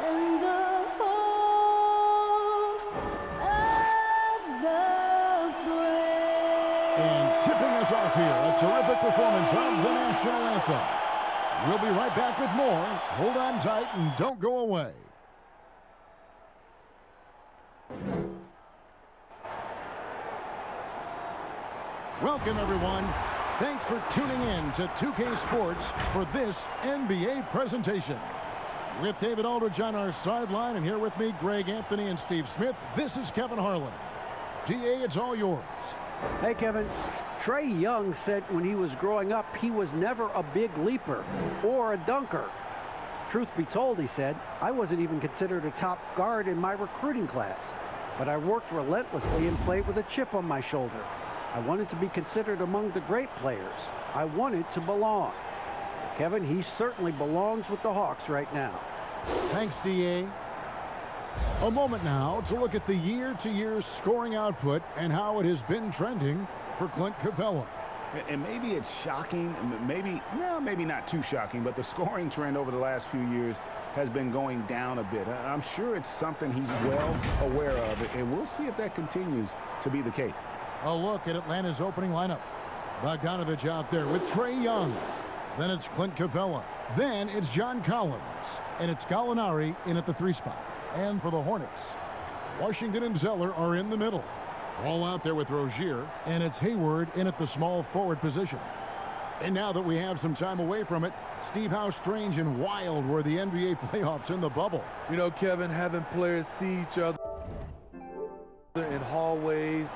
and the home of the brave. And tipping us off here, a terrific performance of the national anthem. We'll be right back with more. Hold on tight and don't go away. Welcome, everyone. Thanks for tuning in to 2K Sports for this NBA presentation. With David Aldridge on our sideline, and here with me, Greg Anthony and Steve Smith, this is Kevin Harlan. DA, it's all yours. Hey, Kevin. Trae Young said when he was growing up, he was never a big leaper or a dunker. Truth be told, he said, I wasn't even considered a top guard in my recruiting class, but I worked relentlessly and played with a chip on my shoulder. I wanted to be considered among the great players. I wanted to belong. Kevin, he certainly belongs with the Hawks right now. Thanks, DA. A moment now to look at the year-to-year scoring output and how it has been trending for Clint Capella. And maybe it's shocking, maybe not too shocking, but the scoring trend over the last few years has been going down a bit. I'm sure it's something he's well aware of, and we'll see if that continues to be the case. A look at Atlanta's opening lineup. Bogdanovich out there with Trae Young. Then it's Clint Capella. Then it's John Collins. And it's Gallinari in at the 3 spot. And for the Hornets, Washington and Zeller are in the middle. All out there with Rozier, and it's Hayward in at the small forward position. And now that we have some time away from it, Steve, how strange and wild were the NBA playoffs in the bubble? You know, Kevin, having players see each other in hallways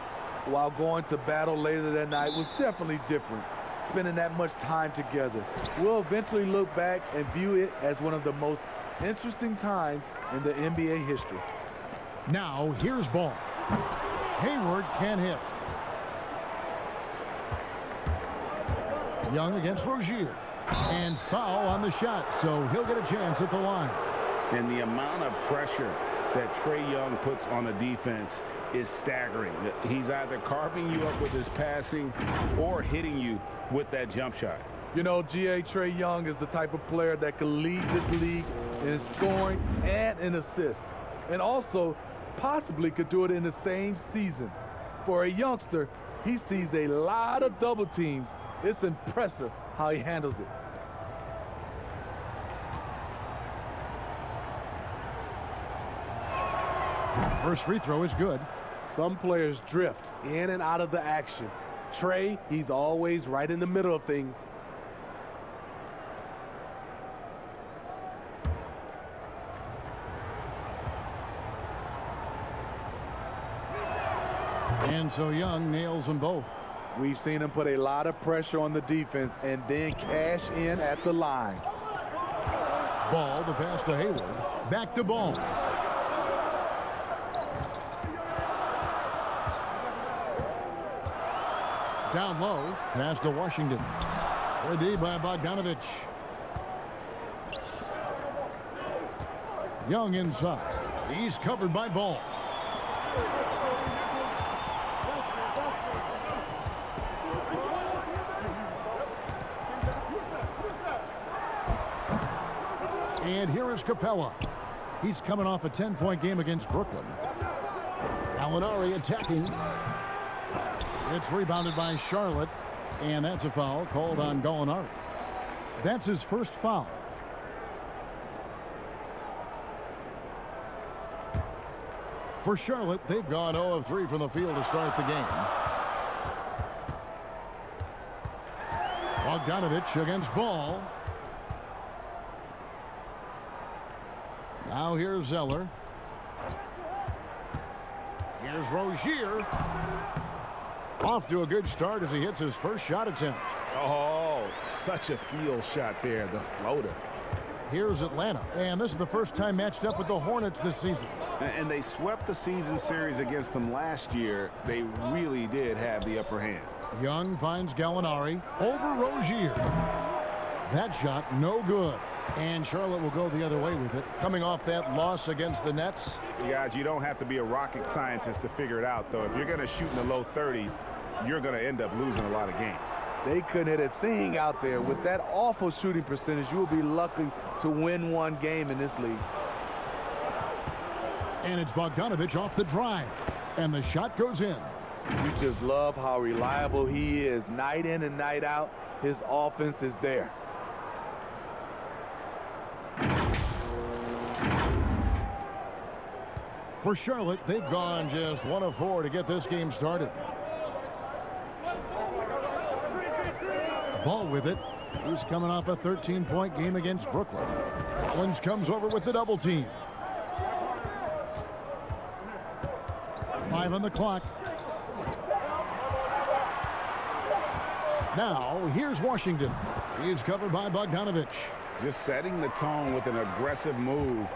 while going to battle later that night was definitely different. Spending that much time together. We'll eventually look back and view it as one of the most interesting times in the NBA history. Now, here's ball. Hayward can't hit. Young against Rozier. And foul on the shot, so he'll get a chance at the line. And the amount of pressure that Trae Young puts on the defense is staggering. He's either carving you up with his passing or hitting you with that jump shot. You know, Trae Young is the type of player that can lead this league in scoring and in assists. And also possibly could do it in the same season. For a youngster, he sees a lot of double teams. It's impressive how he handles it. First free throw is good. Some players drift in and out of the action. Trae, he's always right in the middle of things. And so Young nails them both. We've seen him put a lot of pressure on the defense and then cash in at the line. Ball, the pass to Hayward. Back to Ball. Down low, pass to Washington. Good D by Bogdanovich. Young inside. He's covered by Ball. And here is Capella. He's coming off a 10-point game against Brooklyn. Gallinari attacking. It's rebounded by Charlotte, and that's a foul called on Gallinari. That's his first foul. For Charlotte, they've gone 0 of 3 from the field to start the game. Bogdanovich against Ball. Now here's Zeller. Here's Rozier. Off to a good start as he hits his first shot attempt. Oh, such a field shot there, the floater. Here's Atlanta, and this is the first time matched up with the Hornets this season. And they swept the season series against them last year. They really did have the upper hand. Young finds Gallinari over Rozier. That shot no good. And Charlotte will go the other way with it. Coming off that loss against the Nets. You guys, you don't have to be a rocket scientist to figure it out, though. If you're going to shoot in the low 30s, you're going to end up losing a lot of games. They couldn't hit a thing out there. With that awful shooting percentage, you will be lucky to win one game in this league. And it's Bogdanovich off the drive. And the shot goes in. You just love how reliable he is. Night in and night out, his offense is there. For Charlotte, they've gone just 1 of 4 to get this game started. Ball with it. He's coming off a 13-point game against Brooklyn. Collins comes over with the double team. 5 on the clock. Now, here's Washington. He's covered by Bogdanovich. Just setting the tone with an aggressive move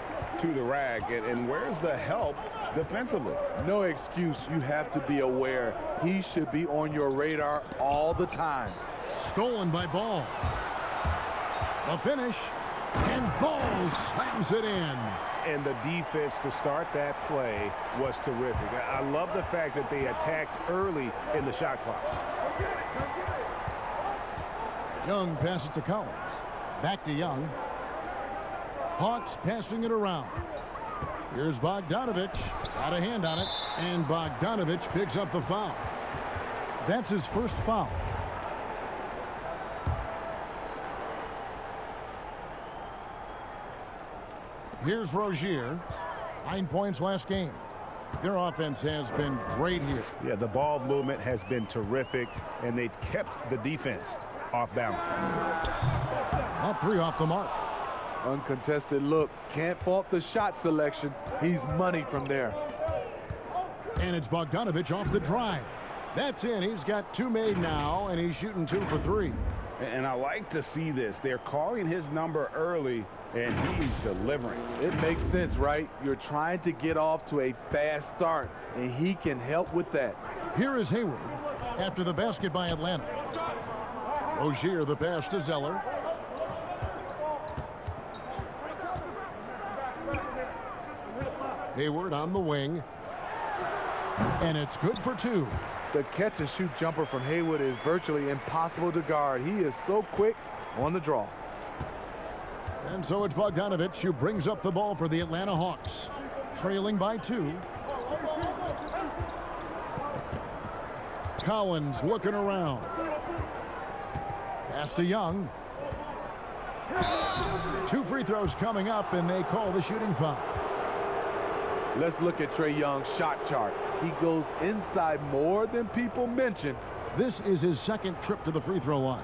to the rack. And where's the help defensively? No excuse. You have to be aware. He should be on your radar all the time. Stolen by Ball. The finish. And Ball slams it in. And the defense to start that play was terrific. I love the fact that they attacked early in the shot clock. Young passes to Collins. Back to Young. Hawks passing it around. Here's Bogdanovich. Got a hand on it. And Bogdanovich picks up the foul. That's his first foul. Here's Rozier. 9 points last game. Their offense has been great here. Yeah, the ball movement has been terrific, and they've kept the defense off balance. All 3 off the mark. Uncontested look. Can't fault the shot selection. He's money from there. And it's Bogdanovich off the drive. That's in. He's got 2 made now, and he's shooting 2 for 3. And I like to see this. They're calling his number early, and he's delivering. It makes sense, right? You're trying to get off to a fast start, and he can help with that. Here is Hayward after the basket by Atlanta. Rozier the pass to Zeller. Hayward on the wing. And it's good for 2. The catch-and-shoot jumper from Hayward is virtually impossible to guard. He is so quick on the draw. And so it's Bogdanovich who brings up the ball for the Atlanta Hawks. Trailing by 2. Collins looking around. Pass to Young. 2 free throws coming up, and they call the shooting foul. Let's look at Trae Young's shot chart. He goes inside more than people mention. This is his 2nd trip to the free throw line.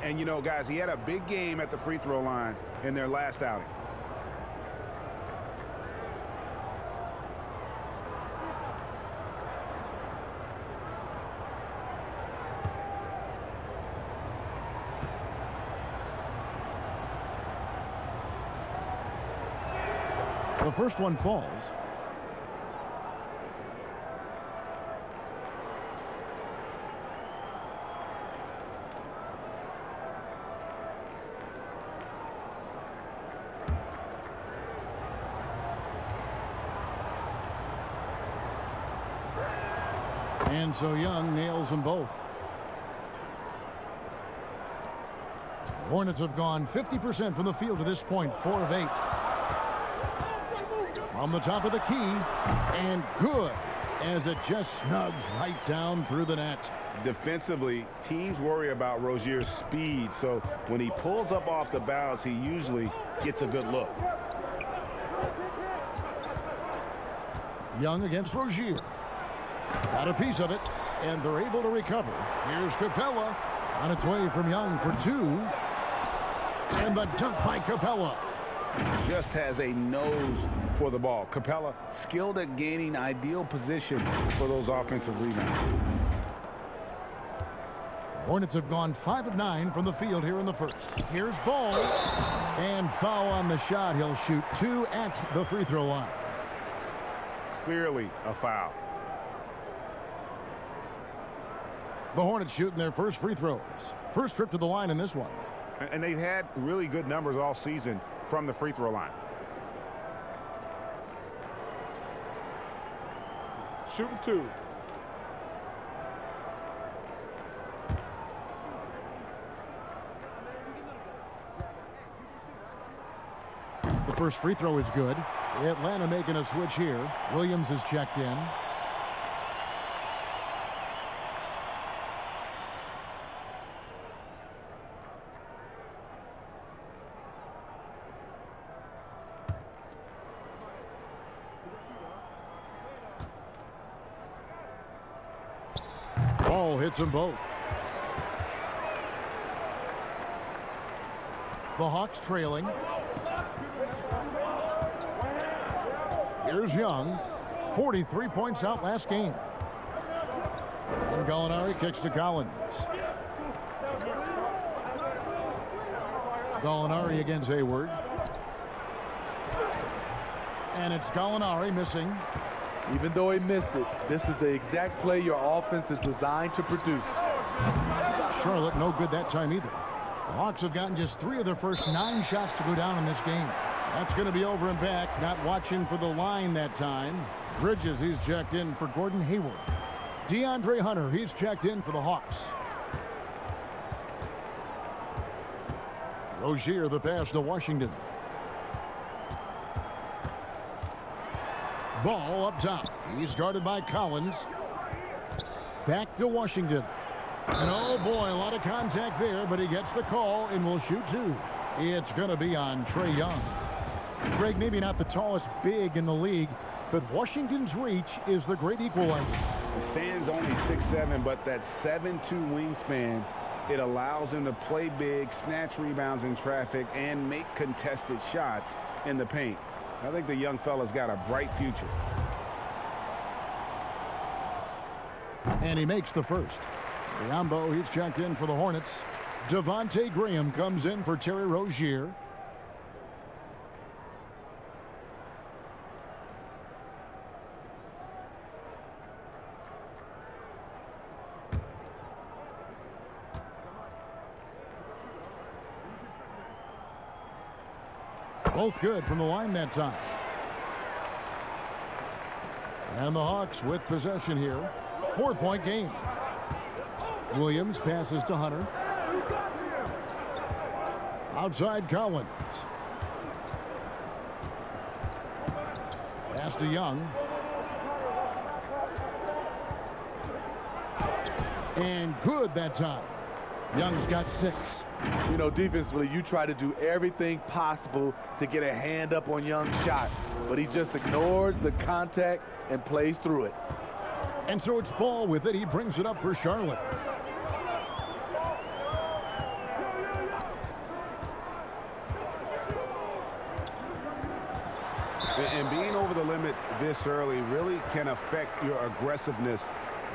And, you know, guys, he had a big game at the free throw line in their last outing. The first one falls. And so Young nails them both. Hornets have gone 50% from the field to this point, 4 of 8. From the top of the key, and good, as it just snugs right down through the net. Defensively, teams worry about Rozier's speed, so when he pulls up off the bounce, he usually gets a good look. Young against Rozier. Got a piece of it, and they're able to recover. Here's Capella on its way from Young for 2. And the dunk by Capella. Just has a nose for the ball. Capella skilled at gaining ideal position for those offensive rebounds. Hornets have gone 5 of 9 from the field here in the first. Here's Ball, and foul on the shot. He'll shoot 2 at the free throw line. Clearly a foul. The Hornets shooting their first free throws. First trip to the line in this one. And they've had really good numbers all season from the free throw line. Shooting 2. The first free throw is good. Atlanta making a switch here. Williams is checked in. Ball hits them both. The Hawks trailing. Here's Young. 43 points out last game. And Gallinari kicks to Collins. Gallinari against Hayward. And it's Gallinari missing. Even though he missed it, this is the exact play your offense is designed to produce. Charlotte no good that time either. The Hawks have gotten just 3 of their first 9 shots to go down in this game. That's going to be over and back. Not watching for the line that time. Bridges, he's checked in for Gordon Hayward. DeAndre Hunter, he's checked in for the Hawks. Rozier, the pass to Washington. Ball up top. He's guarded by Collins. Back to Washington. And oh boy, a lot of contact there, but he gets the call and will shoot 2. It's going to be on Trae Young. Greg, maybe not the tallest big in the league, but Washington's reach is the great equalizer. He stands only 6'7", but that 7'2" wingspan, it allows him to play big, snatch rebounds in traffic, and make contested shots in the paint. I think the young fella's got a bright future. And he makes the first. Biombo, he's checked in for the Hornets. Devontae Graham comes in for Terry Rozier. Both good from the line that time. And the Hawks with possession here. 4-point game. Williams passes to Hunter. Outside Collins. Pass to Young. And good that time. Young's got 6. You know, defensively, you try to do everything possible to get a hand up on Young's shot, but he just ignores the contact and plays through it. And so it's Ball with it. He brings it up for Charlotte. And being over the limit this early really can affect your aggressiveness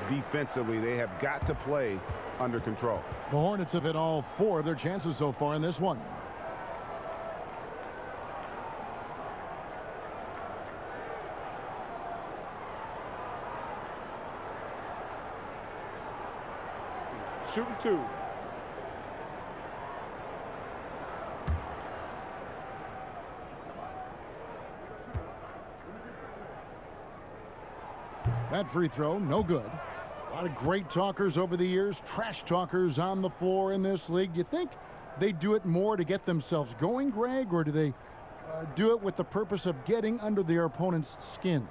defensively. They have got to play under control. The Hornets have hit all 4 of their chances so far in this one. Shooting 2. That free throw, no good. A lot of great talkers over the years, trash talkers on the floor in this league. Do you think they do it more to get themselves going, Greg, or do they do it with the purpose of getting under their opponent's skin?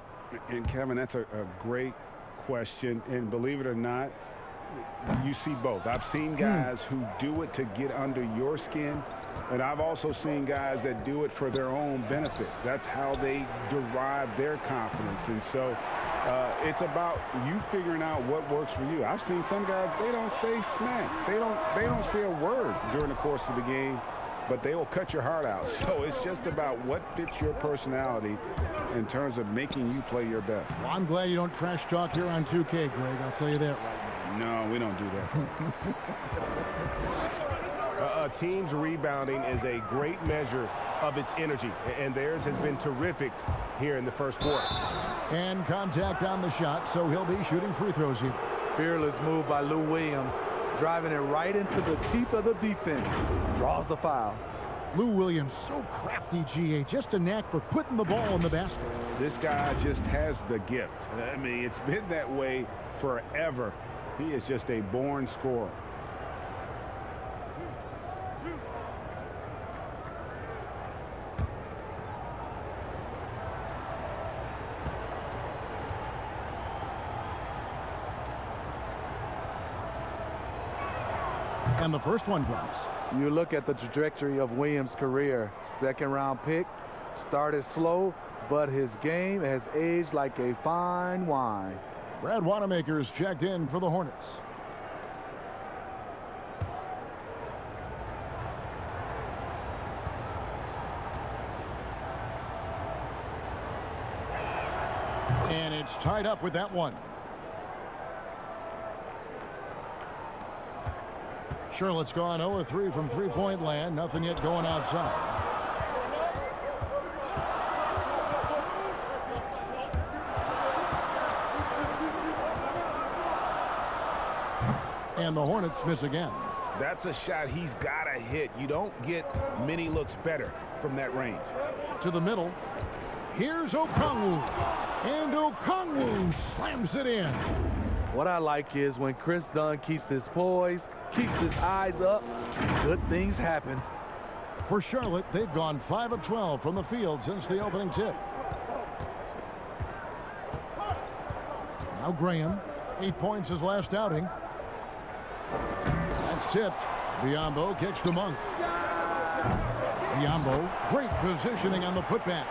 And Kevin, that's a great question. And believe it or not, you see both. I've seen guys who do it to get under your skin, and I've also seen guys that do it for their own benefit. That's how they derive their confidence. And so it's about you figuring out what works for you. I've seen some guys, they don't say smack. They don't say a word during the course of the game, but they will cut your heart out. So it's just about what fits your personality in terms of making you play your best. Well, I'm glad you don't trash talk here on 2K, Greg. I'll tell you that right now. No, we don't do that. A team's rebounding is a great measure of its energy, and theirs has been terrific here in the first quarter. And contact on the shot, so he'll be shooting free throws here. Fearless move by Lou Williams, driving it right into the teeth of the defense. Draws the foul. Lou Williams, so crafty, GA, just a knack for putting the ball in the basket. This guy just has the gift. I mean, it's been that way forever. He is just a born scorer. And the first one drops. You look at the trajectory of Williams' career. Second-round pick, started slow, but his game has aged like a fine wine. Brad Wanamaker's checked in for the Hornets. And it's tied up with that one. Charlotte's gone 0-3 from three-point land. Nothing yet going outside. And the Hornets miss again. That's a shot he's got to hit. You don't get many looks better from that range. To the middle. Here's Okongwu. And Okongwu slams it in. What I like is when Chris Dunn keeps his poise, keeps his eyes up, good things happen. For Charlotte, they've gone 5 of 12 from the field since the opening tip. Now Graham, 8 points his last outing. That's tipped. Biombo kicks to Monk. Biombo, great positioning on the putback.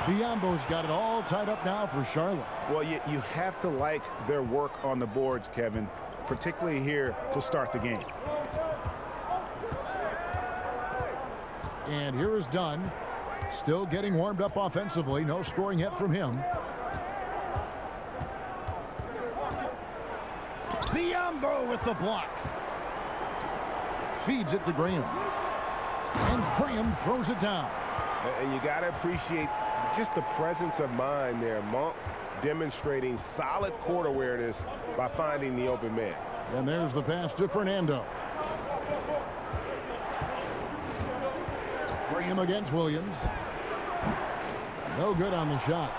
Biombo's got it all tied up now for Charlotte. Well, you have to like their work on the boards, Kevin, particularly here to start the game. And here is Dunn. Still getting warmed up offensively. No scoring yet from him. Biombo with the block. Feeds it to Graham. And Graham throws it down. And you got to appreciate just the presence of mind there. Monk demonstrating solid court awareness by finding the open man. And there's the pass to Fernando. Graham against Williams. No good on the shot.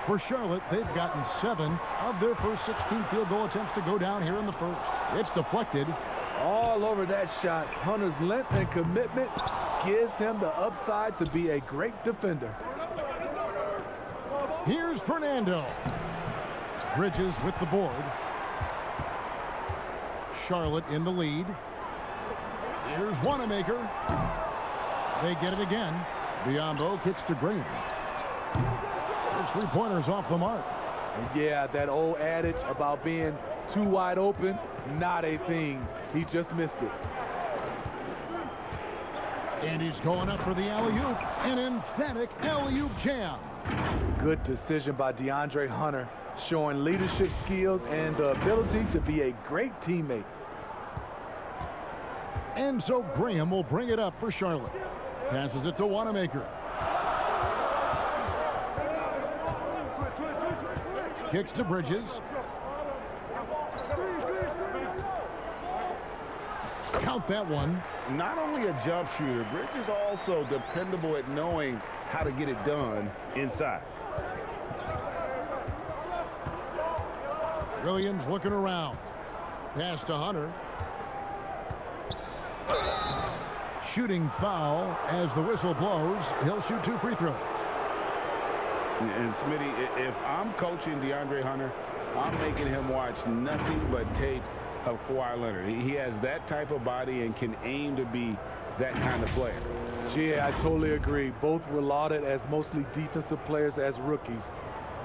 For Charlotte, they've gotten 7 of their first 16 field goal attempts to go down here in the first. It's deflected. All over that shot. Hunter's length and commitment gives him the upside to be a great defender. Here's Fernando. Bridges with the board. Charlotte in the lead. Here's Wanamaker. They get it again. Biombo kicks to Graham. Those three-pointers off the mark. And yeah, that old adage about being too wide open, not a thing. He just missed it. And he's going up for the alley-oop. An emphatic alley-oop jam. Good decision by DeAndre Hunter, showing leadership skills and the ability to be a great teammate. And so Graham will bring it up for Charlotte. Passes it to Wanamaker. Kicks to Bridges. Count that one. Not only a jump shooter, Bridges also dependable at knowing how to get it done inside. Williams looking around. Pass to Hunter. Shooting foul as the whistle blows. He'll shoot 2 free throws. And Smitty, if I'm coaching DeAndre Hunter, I'm making him watch nothing but tape of Kawhi Leonard. He has that type of body and can aim to be that kind of player. Yeah, I totally agree. Both were lauded as mostly defensive players as rookies.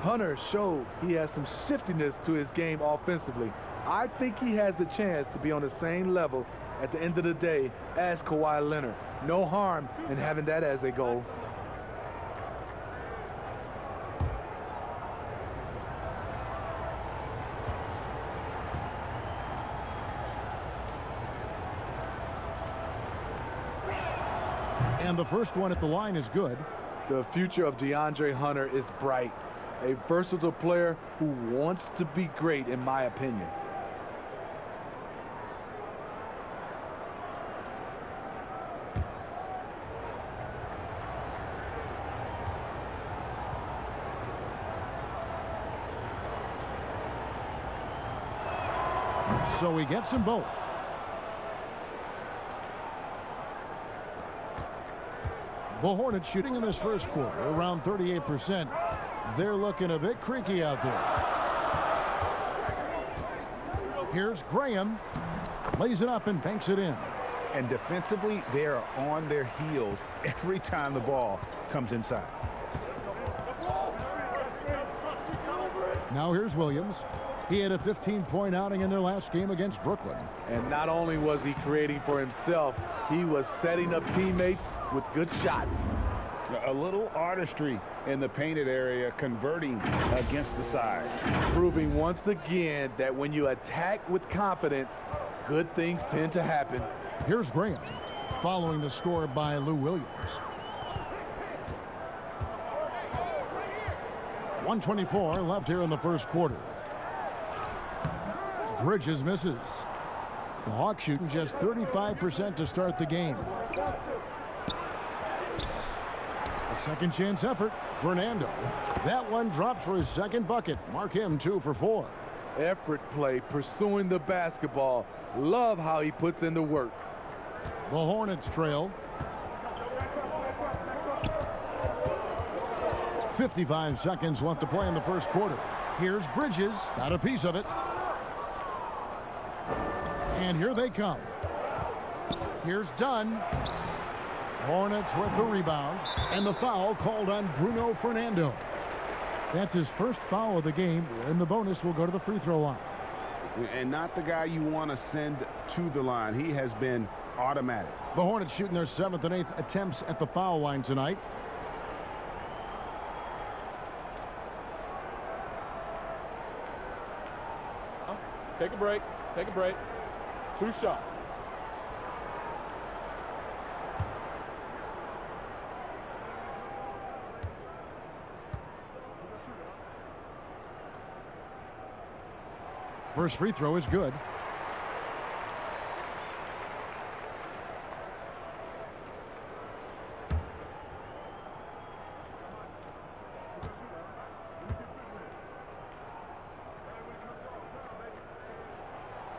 Hunter showed he has some shiftiness to his game offensively. I think he has the chance to be on the same level at the end of the day as Kawhi Leonard. No harm in having that as a goal. And the first one at the line is good. The future of DeAndre Hunter is bright. A versatile player who wants to be great, in my opinion. So he gets them both. The Hornets shooting in this first quarter around 38%. They're looking a bit creaky out there. Here's Graham. Lays it up and banks it in. And defensively, they are on their heels every time the ball comes inside. Now here's Williams. He had a 15-point outing in their last game against Brooklyn. And not only was he creating for himself, he was setting up teammates with good shots. A little artistry in the painted area, converting against the size. Proving once again that when you attack with confidence, good things tend to happen. Here's Graham, following the score by Lou Williams. 1:24 left here in the first quarter. Bridges misses. The Hawks shooting just 35% to start the game. A second chance effort. Fernando. That one drops for his second bucket. Mark him 2 for 4. Effort play, pursuing the basketball. Love how he puts in the work. The Hornets trail. 55 seconds left to play in the first quarter. Here's Bridges. Got a piece of it. And here they come. Here's Dunn. Hornets with the rebound. And the foul called on Bruno Fernando. That's his first foul of the game, and the bonus will go to the free throw line. And not the guy you want to send to the line. He has been automatic. The Hornets shooting their 7th and 8th attempts at the foul line tonight. Take a break. Take a break. 2 shots. First free throw is good.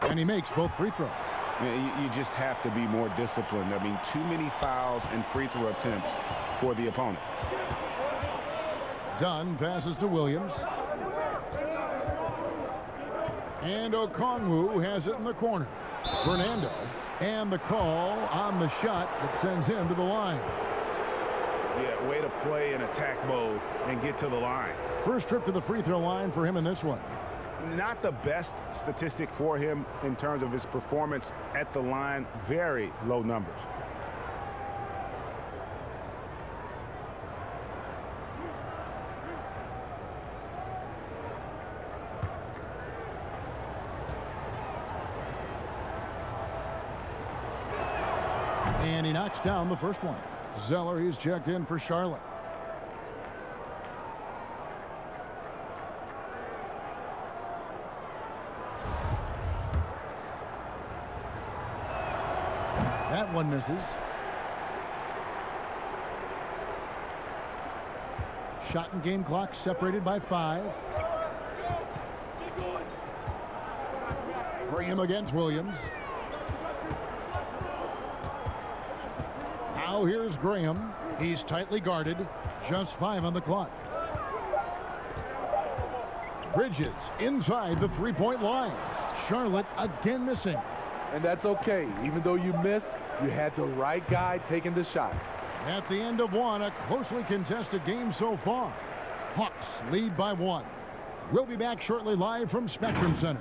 And he makes both free throws. Yeah, you just have to be more disciplined. I mean, too many fouls and free throw attempts for the opponent. Dunn passes to Williams. And Okongwu has it in the corner. Fernando. And the call on the shot that sends him to the line. Yeah, way to play in attack mode and get to the line. First trip to the free throw line for him in this one. Not the best statistic for him in terms of his performance at the line. Very low numbers. And he knocks down the first one. Zeller, he's checked in for Charlotte. That one misses. Shot and game clock separated by 5. Graham against Williams. Now here's Graham. He's tightly guarded. Just 5 on the clock. Bridges inside the three-point line. Charlotte again missing. And that's okay. Even though you miss, you had the right guy taking the shot. At the end of one, a closely contested game so far. Hawks lead by 1. We'll be back shortly live from Spectrum Center.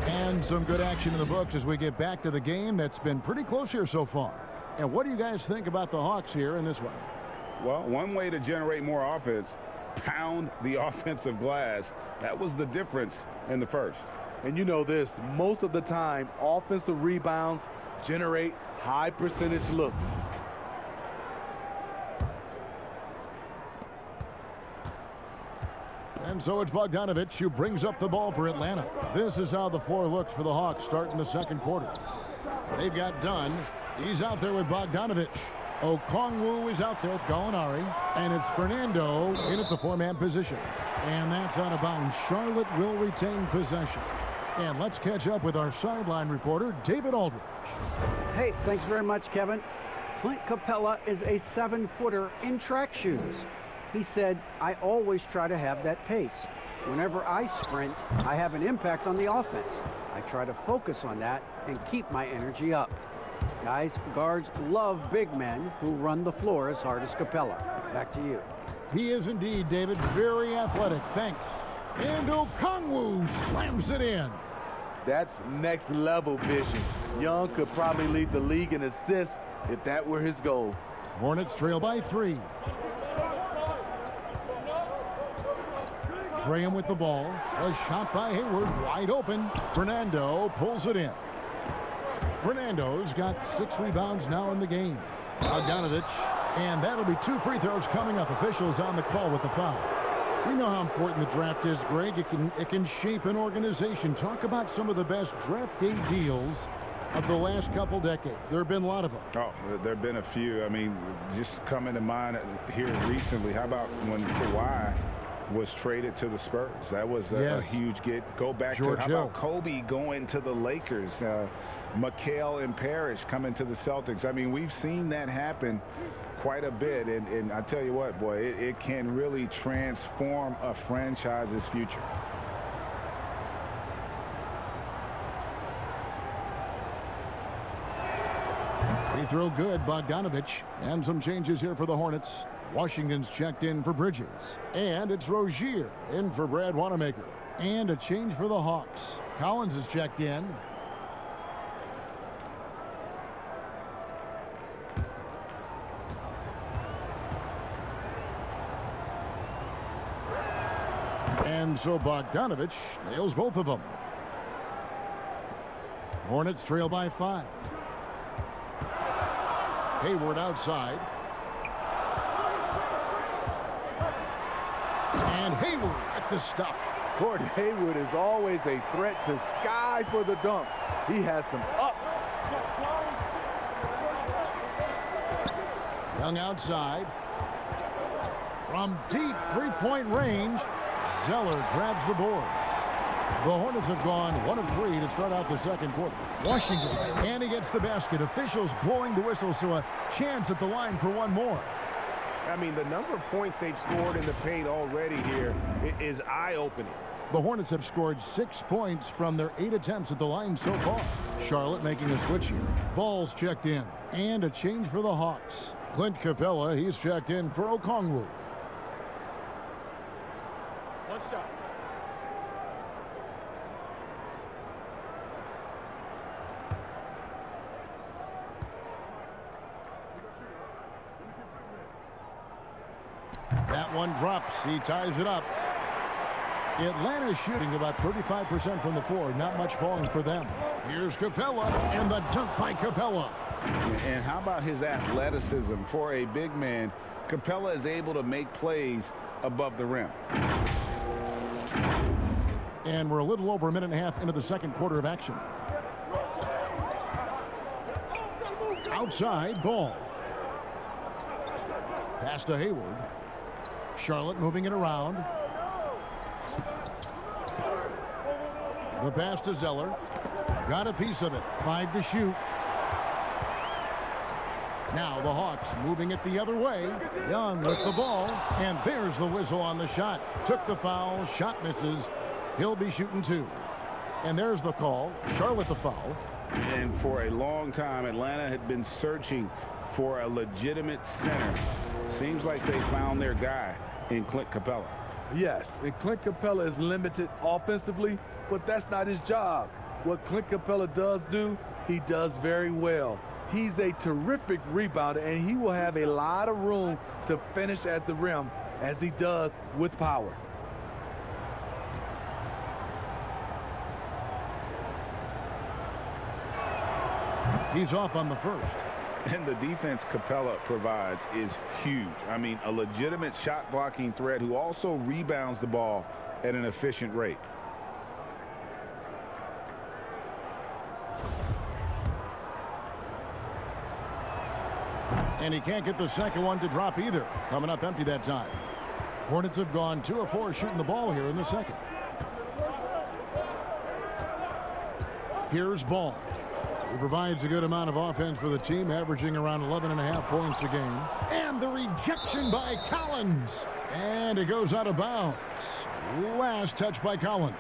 And some good action in the books as we get back to the game that's been pretty close here so far. And what do you guys think about the Hawks here in this one? Well, one way to generate more offense, pound the offensive glass. That was the difference in the first. And you know this, most of the time, offensive rebounds generate high percentage looks. And so it's Bogdanovich who brings up the ball for Atlanta. This is how the floor looks for the Hawks starting the second quarter. They've got Dunn. He's out there with Bogdanovich. Okongwu is out there with Gallinari, and it's Fernando in at the four-man position. And that's out of bounds. Charlotte will retain possession. And let's catch up with our sideline reporter, David Aldridge. Hey, thanks very much, Kevin. Clint Capella is a 7-footer in track shoes. He said, I always try to have that pace. Whenever I sprint, I have an impact on the offense. I try to focus on that and keep my energy up. Guys, guards love big men who run the floor as hard as Capella. Back to you. He is indeed, David, very athletic. Thanks. And Okongwu slams it in. That's next level vision. Young could probably lead the league in assists if that were his goal. Hornets trail by 3. Graham with the ball. A shot by Hayward, wide open. Fernando pulls it in. Fernando's got 6 rebounds now in the game. Bogdanovich, and that'll be 2 free throws coming up. Officials on the call with the foul. We know how important the draft is, Greg. It can shape an organization. Talk about some of the best draft day deals of the last couple decades. There have been a lot of them. Oh, there have been a few. I mean, just coming to mind here recently. How about when Kawhi was traded to the Spurs? That was a huge get. Go back George to how Hill. about Kobe going to the Lakers? McHale and Parrish coming to the Celtics. I mean, we've seen that happen quite a bit, and I tell you what, boy, it can really transform a franchise's future. Free throw good, Bogdanovich. And some changes here for the Hornets. Washington's checked in for Bridges. And it's Rozier in for Brad Wanamaker. And a change for the Hawks. Collins is checked in. And so Bogdanovich nails both of them. Hornets trail by 5. Hayward outside. And Hayward at the stuff. Gordon Hayward is always a threat to Sky for the dunk. He has some ups. Young outside. From deep three-point range, Zeller grabs the board. The Hornets have gone 1 of 3 to start out the second quarter. Washington, and he gets the basket. Officials blowing the whistle, so a chance at the line for one more. I mean, the number of points they've scored in the paint already here is eye-opening. The Hornets have scored 6 points from their 8 attempts at the line so far. Charlotte making a switch here. Ball's checked in. And a change for the Hawks. Clint Capella, he's checked in for Okongwu. One shot. That one drops. He ties it up. Atlanta's shooting about 35% from the floor. Not much falling for them. Here's Capella, and the dunk by Capella. And how about his athleticism? For a big man, Capella is able to make plays above the rim. And we're a little over a minute and a half into the second quarter of action. Outside, ball. Pass to Hayward. Charlotte moving it around. The pass to Zeller. Got a piece of it. 5 to shoot. Now the Hawks moving it the other way. Young with the ball. And there's the whistle on the shot. Took the foul. Shot misses. He'll be shooting 2. And there's the call. Charlotte the foul. And for a long time, Atlanta had been searching for a legitimate center. Seems like they found their guy in Clint Capella. Yes, and Clint Capella is limited offensively, but that's not his job. What Clint Capella does do, he does very well. He's a terrific rebounder, and he will have a lot of room to finish at the rim, as he does with power. He's off on the first. And the defense Capella provides is huge. I mean, a legitimate shot blocking threat who also rebounds the ball at an efficient rate. And he can't get the second one to drop either. Coming up empty that time. Hornets have gone 2 of 4 shooting the ball here in the second. Here's Ball. He provides a good amount of offense for the team, averaging around 11.5 points a game. And the rejection by Collins. And it goes out of bounds. Last touch by Collins.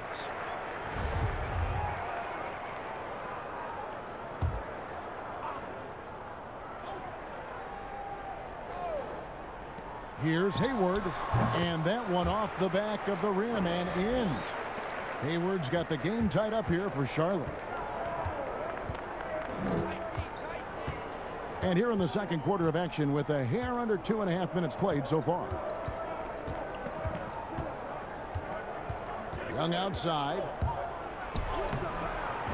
Here's Hayward, and that one off the back of the rim and in. Hayward's got the game tied up here for Charlotte. And here in the second quarter of action with a hair under 2.5 minutes played so far. Young outside.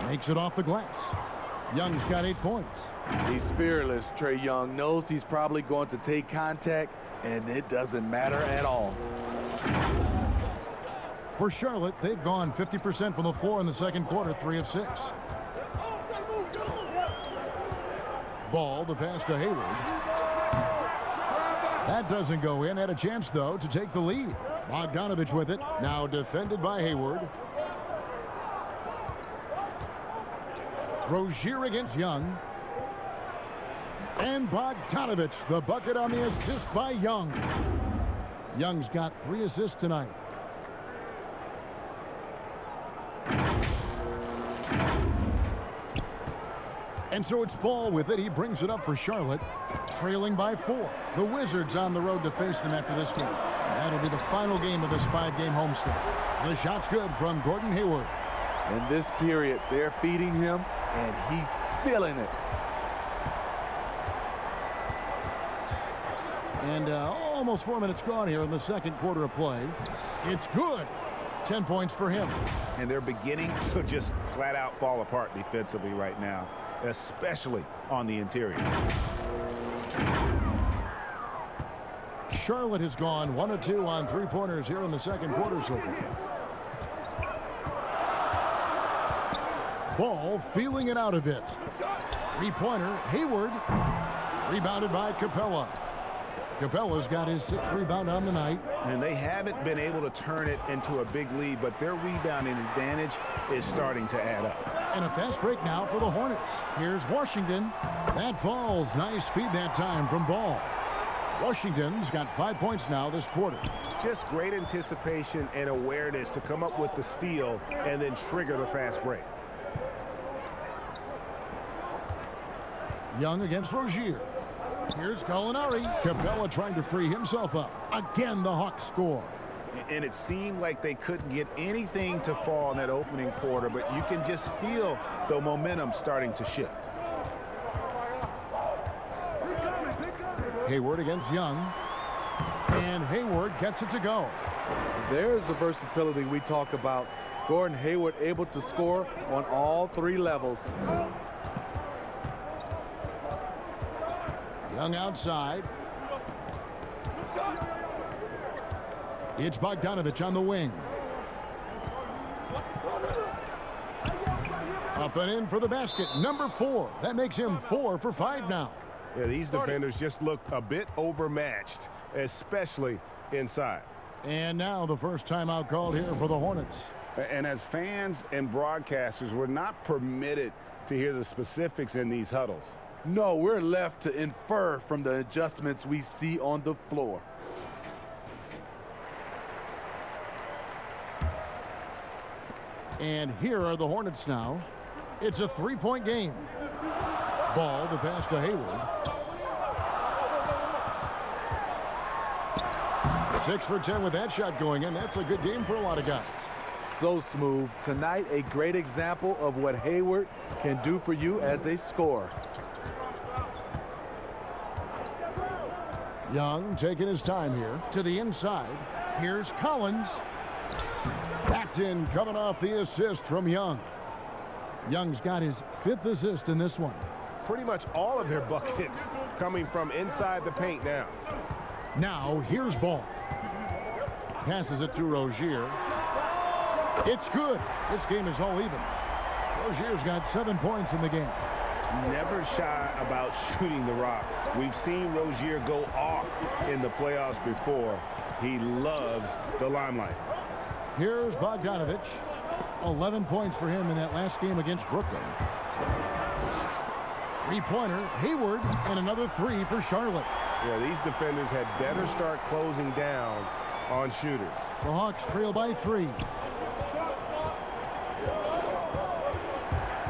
Makes it off the glass. Young's got 8 points. He's fearless. Trae Young knows he's probably going to take contact, and it doesn't matter at all. For Charlotte, they've gone 50% from the floor in the second quarter, 3 of 6. Ball, the pass to Hayward. That doesn't go in. Had a chance, though, to take the lead. Bogdanovich with it. Now defended by Hayward. Rozier against Young. And Bogdanovich, the bucket on the assist by Young. Young's got 3 assists tonight. And so it's Ball with it. He brings it up for Charlotte, trailing by 4. The Wizards on the road to face them after this game. That'll be the final game of this 5-game homestand. The shot's good from Gordon Hayward. In this period, they're feeding him, and he's feeling it. And almost 4 minutes gone here in the second quarter of play. It's good. 10 points for him. And they're beginning to just flat out fall apart defensively right now, especially on the interior. Charlotte has gone 1 of 2 on 3-pointers here in the second quarter so far. Ball feeling it out a bit. 3-pointer, Hayward. Rebounded by Capella. Capella's got his 6th rebound on the night. And they haven't been able to turn it into a big lead, but their rebounding advantage is starting to add up. And a fast break now for the Hornets. Here's Washington. That falls. Nice feed that time from Ball. Washington's got 5 points now this quarter. Just great anticipation and awareness to come up with the steal and then trigger the fast break. Young against Rozier. Here's Gallinari. Capella trying to free himself up. Again, the Hawks score. And it seemed like they couldn't get anything to fall in that opening quarter, but you can just feel the momentum starting to shift. Hayward against Young. And Hayward gets it to go. There's the versatility we talk about. Gordon Hayward able to score on all 3 levels. Young outside. It's Bogdanovich on the wing. Up and in for the basket. Number 4. That makes him 4 for 5 now. Yeah, these defenders just look a bit overmatched, especially inside. And now the first timeout called here for the Hornets. And as fans and broadcasters, we're not permitted to hear the specifics in these huddles. No, we're left to infer from the adjustments we see on the floor. And here are the Hornets now. It's a 3-point game. Ball, the pass to Hayward. 6 for 10 with that shot going in. That's a good game for a lot of guys. So smooth. Tonight, a great example of what Hayward can do for you as a scorer. Young taking his time here to the inside. Here's Collins. That's in, coming off the assist from Young. Young's got his 5th assist in this one. Pretty much all of their buckets coming from inside the paint now. Now here's Ball. Passes it to Rozier. It's good. This game is all even. Rozier's got 7 points in the game. never shy about shooting the rock. We've seen Rozier go off in the playoffs before. He loves the limelight. Here's Bogdanovich. 11 points for him in that last game against Brooklyn. Three-pointer, Hayward, and another three for Charlotte. Yeah, these defenders had better start closing down on shooters. The Hawks trail by 3.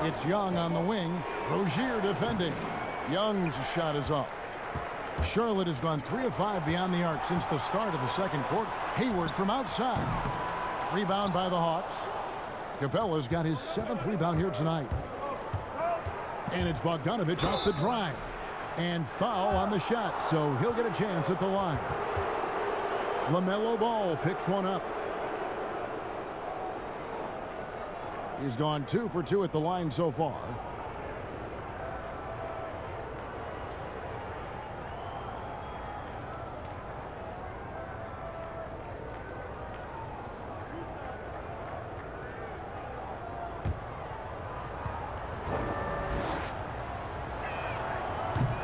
It's Young on the wing. Rozier defending. Young's shot is off. Charlotte has gone 3 of 5 beyond the arc since the start of the second quarter. Hayward from outside. Rebound by the Hawks. Capella's got his 7th rebound here tonight. And it's Bogdanovich off the drive. And foul on the shot, so he'll get a chance at the line. LaMelo Ball picks one up. He's gone 2 for 2 at the line so far.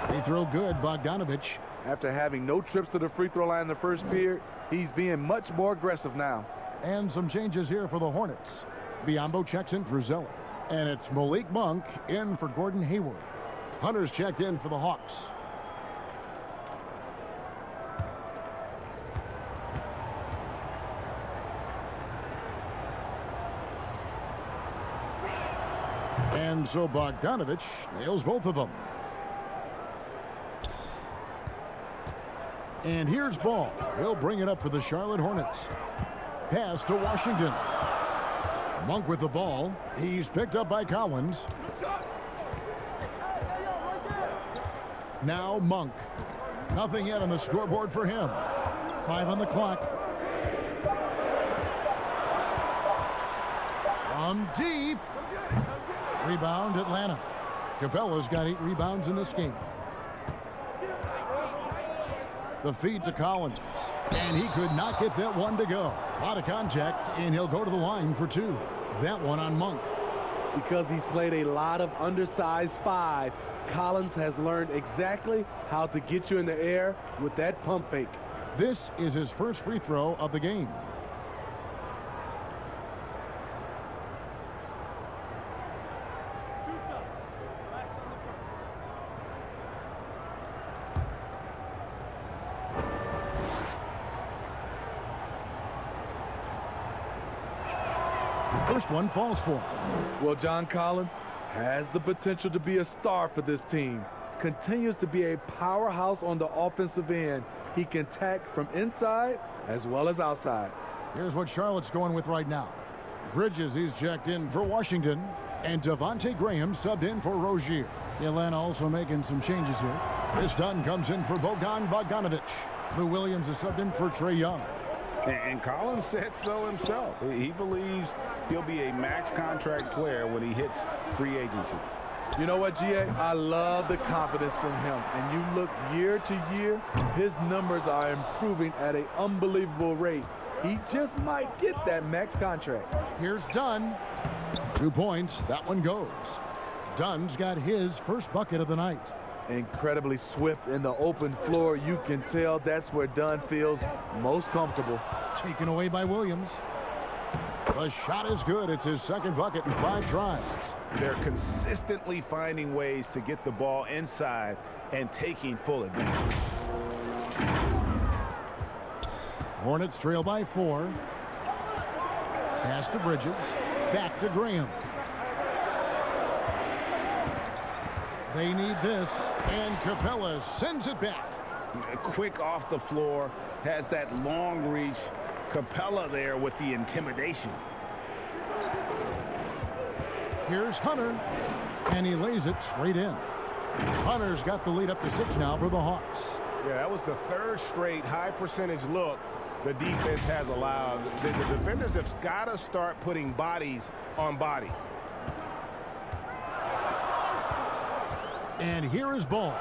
Free throw good, Bogdanovich. After having no trips to the free throw line in the first period, he's being much more aggressive now. And some changes here for the Hornets. Biyombo checks in for Zeller. And it's Malik Monk in for Gordon Hayward. Hunter's checked in for the Hawks. And so Bogdanovich nails both of them. And here's Ball. He'll bring it up for the Charlotte Hornets. Pass to Washington. Monk with the ball. He's picked up by Collins. Now Monk. Nothing yet on the scoreboard for him. 5 on the clock. From deep. Rebound Atlanta. Capella's got 8 rebounds in this game. The feed to Collins. And he could not get that one to go. A lot of contact, and he'll go to the line for 2. That one on Monk. Because he's played a lot of undersized 5, Collins has learned exactly how to get you in the air with that pump fake. This is his first free throw of the game. First one falls for him. Well, John Collins has the potential to be a star for this team. Continues to be a powerhouse on the offensive end. He can attack from inside as well as outside. Here's what Charlotte's going with right now. Bridges, he's checked in for Washington. And Devontae Graham subbed in for Rozier. Atlanta also making some changes here. This Dunn comes in for Bogdanovich. Lou Williams is subbed in for Trae Young. And Collins said so himself. He believes he'll be a max contract player when he hits free agency. You know what, GA? I love the confidence from him. And you look year to year, his numbers are improving at an unbelievable rate. He just might get that max contract. Here's Dunn. 2 points. That one goes. Dunn's got his first bucket of the night. Incredibly swift in the open floor. You can tell that's where Dunn feels most comfortable. Taken away by Williams. The shot is good. It's his second bucket in 5 tries. They're consistently finding ways to get the ball inside and taking full advantage. Hornets trail by 4. Pass to Bridges. Back to Graham. They need this, and Capella sends it back. Quick off the floor, has that long reach. Capella there with the intimidation. Here's Hunter, and he lays it straight in. Hunter's got the lead up to 6 now for the Hawks. Yeah, that was the 3rd straight high percentage look the defense has allowed. The defenders have got to start putting bodies on bodies. And here is Ball.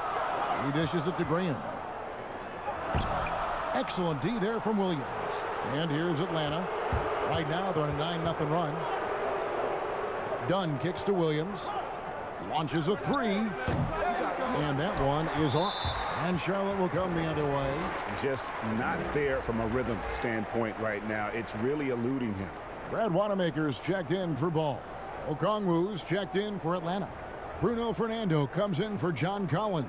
He dishes it to Graham. Excellent D there from Williams. And here's Atlanta. Right now they're on a 9-0 run. Dunn kicks to Williams. Launches a three. And that one is off. And Charlotte will come the other way. Just not there from a rhythm standpoint right now. It's really eluding him. Brad Wanamaker's checked in for ball. Okongwu's checked in for Atlanta. Bruno Fernando comes in for John Collins.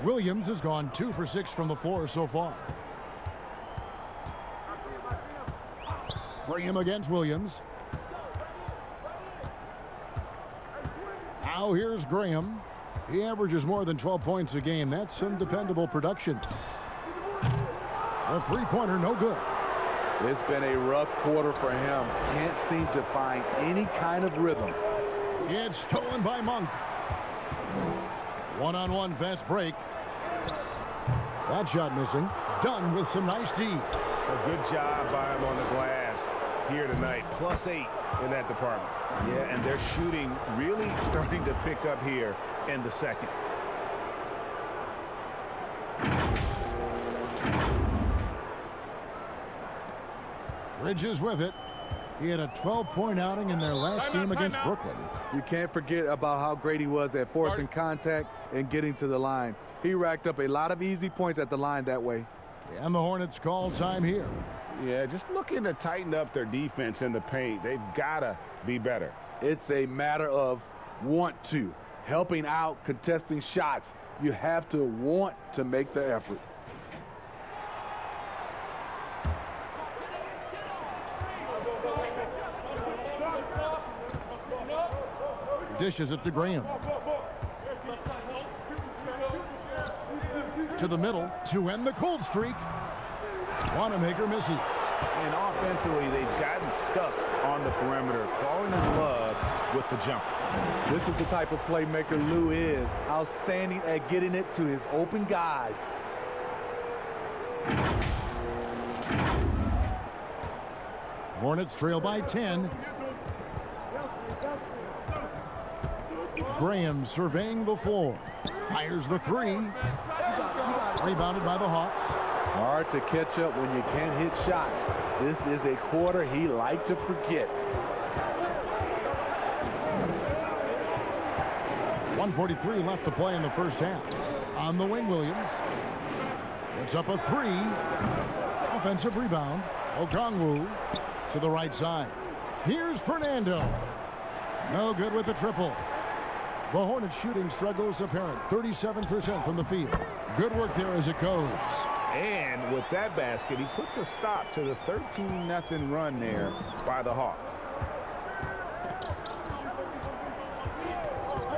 Williams has gone 2 for 6 from the floor so far. Graham against Williams. Now here's Graham. He averages more than 12 points a game. That's some dependable production. A three-pointer, no good. It's been a rough quarter for him. Can't seem to find any kind of rhythm. It's stolen by Monk. One-on-one fast break. That shot missing. Done with some nice D. A good job by him on the glass here tonight. +8 in that department. Yeah, and they're shooting really starting to pick up here in the second. Bridges with it. He had a 12-point outing in their last game against Brooklyn. You can't forget about how great he was at forcing contact and getting to the line. He racked up a lot of easy points at the line that way. And the Hornets call time here. Yeah, just looking to tighten up their defense in the paint. They've got to be better. It's a matter of want to. Helping out, contesting shots. You have to want to make the effort. Dishes it to Graham. To the middle to end the cold streak. Wanamaker misses. And offensively, they've gotten stuck on the perimeter, falling in love with the jumper. This is the type of playmaker Lou is. Outstanding at getting it to his open guys. Hornets trail by 10. Graham surveying the floor. Fires the three. Rebounded by the Hawks. Hard to catch up when you can't hit shots. This is a quarter he liked to forget. 1:43 left to play in the first half. On the wing, Williams. Puts up a three. Offensive rebound. Okongwu to the right side. Here's Fernando. No good with the triple. The Hornets shooting struggles apparent. 37% from the field. Good work there as it goes. And with that basket, he puts a stop to the 13-0 run there by the Hawks.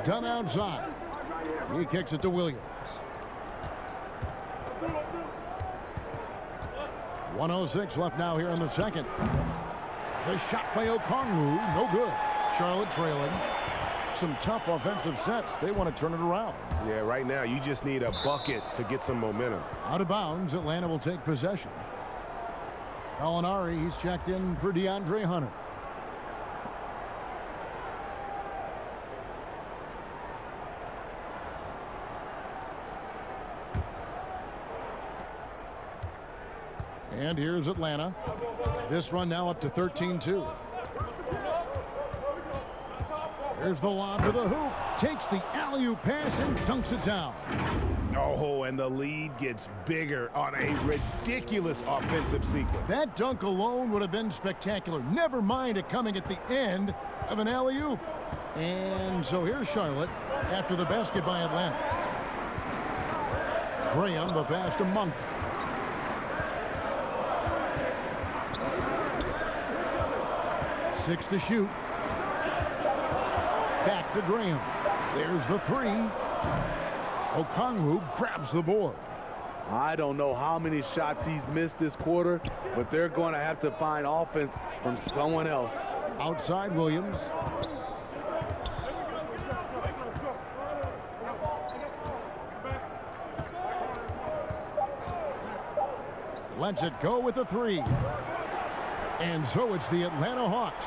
Done outside. He kicks it to Williams. 1:06 left now here in the second. The shot by Okongwu, no good. Charlotte trailing. Some tough offensive sets. They want to turn it around. Yeah, right now you just need a bucket to get some momentum. Out of bounds, Atlanta will take possession. Gallinari, he's checked in for DeAndre Hunter. And here's Atlanta. This run now up to 13-2. Here's the lob to the hoop. Takes the alley-oop pass and dunks it down. Oh, and the lead gets bigger on a ridiculous offensive sequence. That dunk alone would have been spectacular. Never mind it coming at the end of an alley-oop. And so here's Charlotte after the basket by Atlanta. Graham, the pass to Monk. Six to shoot. Back to Graham. There's the three. Okongwu grabs the board. I don't know how many shots he's missed this quarter, but they're going to have to find offense from someone else. Outside Williams. Lets it go with a three. And so it's the Atlanta Hawks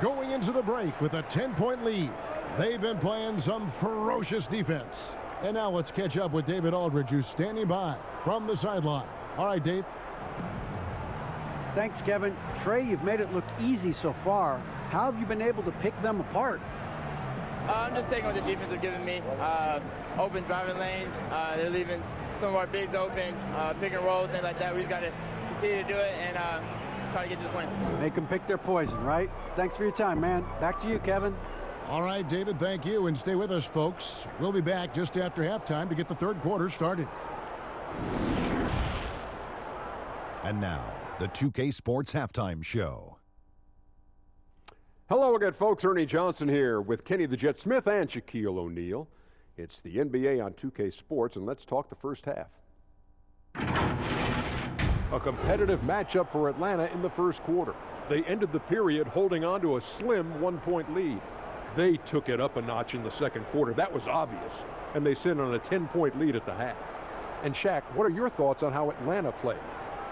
going into the break with a 10-point lead. They've been playing some ferocious defense. And now let's catch up with David Aldridge, who's standing by from the sideline. All right, Dave. Thanks, Kevin. Trey, you've made it look easy so far. How have you been able to pick them apart? I'm just taking what the defense is giving me. Open driving lanes. They're leaving some of our bigs open, pick and rolls, things like that. We just got to continue to do it and try to get to the point. Make them pick their poison, right? Thanks for your time, man. Back to you, Kevin. All right, David, thank you, and stay with us, folks. We'll be back just after halftime to get the third quarter started. And now, the 2K Sports Halftime Show. Hello again, folks. Ernie Johnson here with Kenny the Jet Smith and Shaquille O'Neal. It's the NBA on 2K Sports, and let's talk the first half. A competitive matchup for Atlanta in the first quarter. They ended the period holding on to a slim 1-point lead. They took it up a notch in the second quarter. That was obvious. And they sit on a 10-point lead at the half. And Shaq, what are your thoughts on how Atlanta played?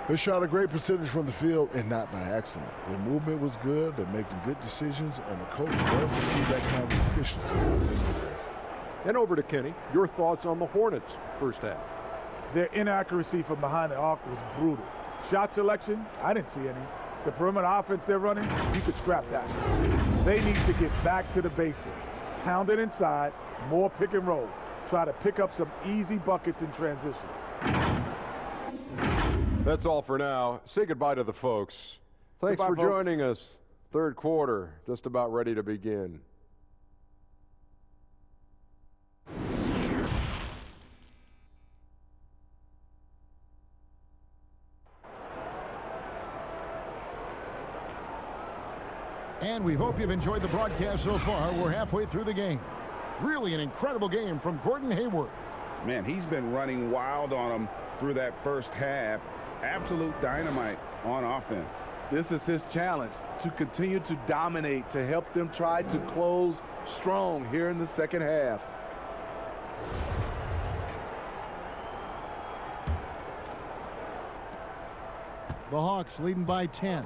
They shot a great percentage from the field, and not by accident. Their movement was good. They're making good decisions, and the coach loves to see that kind of efficiency. And over to Kenny. Your thoughts on the Hornets first half? Their inaccuracy from behind the arc was brutal. Shot selection, I didn't see any. The perimeter offense they're running, you could scrap that. They need to get back to the basics. Pound it inside, more pick and roll. Try to pick up some easy buckets in transition. That's all for now. Say goodbye to the folks. Thanks Goodbye, for folks. joining us. Third quarter, just about ready to begin. And we hope you've enjoyed the broadcast so far. We're halfway through the game. Really an incredible game from Gordon Hayward. Man, he's been running wild on them through that first half. Absolute dynamite on offense. This is his challenge, to continue to dominate, to help them try to close strong here in the second half. The Hawks leading by 10.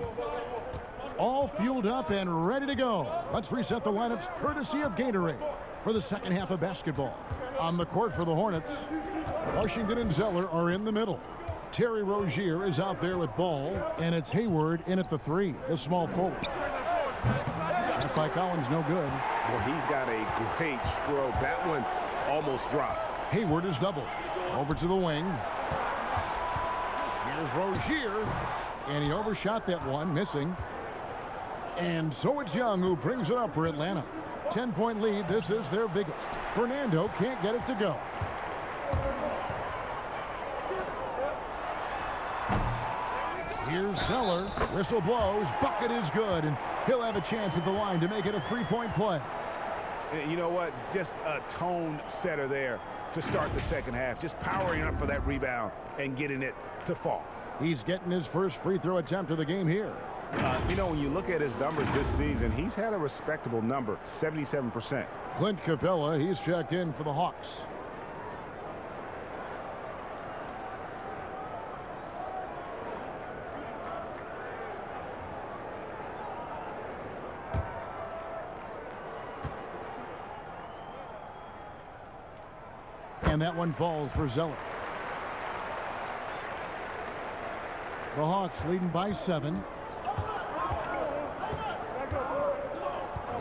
All fueled up and ready to go. Let's reset the lineups courtesy of Gatorade for the second half of basketball. On the court for the Hornets, Washington and Zeller are in the middle. Terry Rozier is out there with ball, and it's Hayward in at the three, the small forward. Shot by Collins, no good. Well, he's got a great stroke. That one almost dropped. Hayward is doubled. Over to the wing. Here's Rozier, and he overshot that one, missing. And so it's Young who brings it up for Atlanta. 10-point lead. This is their biggest. Fernando can't get it to go. Here's Zeller. Whistle blows. Bucket is good. And he'll have a chance at the line to make it a three-point play. You know what? Just a tone setter there to start the second half. Just powering up for that rebound and getting it to fall. He's getting his first free throw attempt of the game here. You know, when you look at his numbers this season, he's had a respectable number, 77%. Clint Capella, he's checked in for the Hawks. And that one falls for Zeller. The Hawks leading by 7.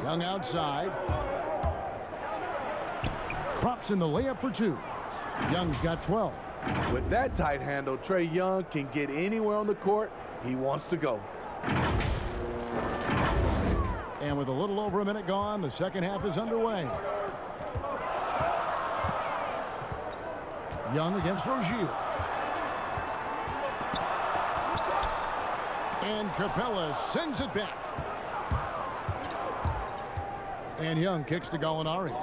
Young outside. Drops in the layup for 2. Young's got 12. With that tight handle, Trae Young can get anywhere on the court he wants to go. And with a little over a minute gone, the second half is underway. Young against Rozier. And Capella sends it back. And Young kicks to Gallinari.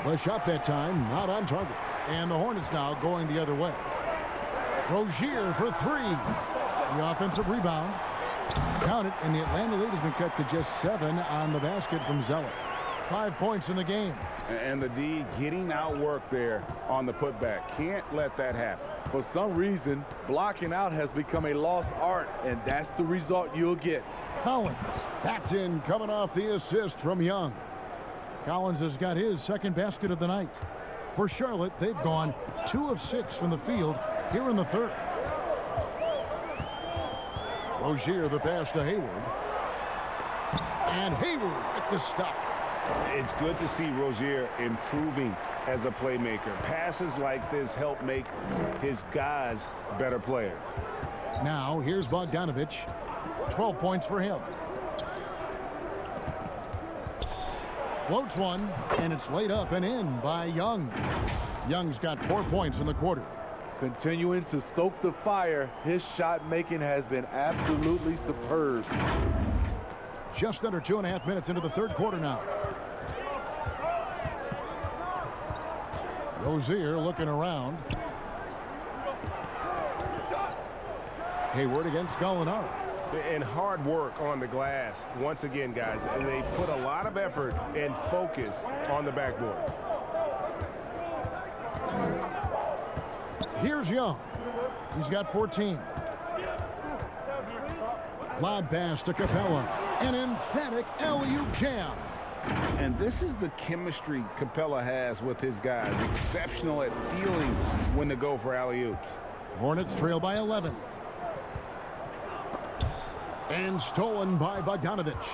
The shot that time, not on target. And the Hornets now going the other way. Rozier for 3. The offensive rebound. Count it, and the Atlanta lead has been cut to just 7 on the basket from Zeller. 5 points in the game. And the D getting outworked there on the putback. Can't let that happen. For some reason, blocking out has become a lost art, and that's the result you'll get. Collins, that's in, coming off the assist from Young. Collins has got his second basket of the night. For Charlotte, they've gone 2 of 6 from the field here in the third. Rozier, the pass to Hayward. And Hayward with the stuff. It's good to see Rozier improving as a playmaker. Passes like this help make his guys better players. Now, here's Bogdanovich. 12 points for him. Floats one, and it's laid up and in by Young. Young's got 4 points in the quarter. Continuing to stoke the fire, his shot making has been absolutely superb. Just under 2.5 minutes into the third quarter now. Rozier looking around. Hayward against Gallinari. And hard work on the glass. Once again, guys, they put a lot of effort and focus on the backboard. Here's Young. He's got 14. Lob pass to Capella. An emphatic alley-oop jam. And this is the chemistry Capella has with his guys. Exceptional at feeling when to go for alley-oops. Hornets trail by 11. And stolen by Bogdanovich.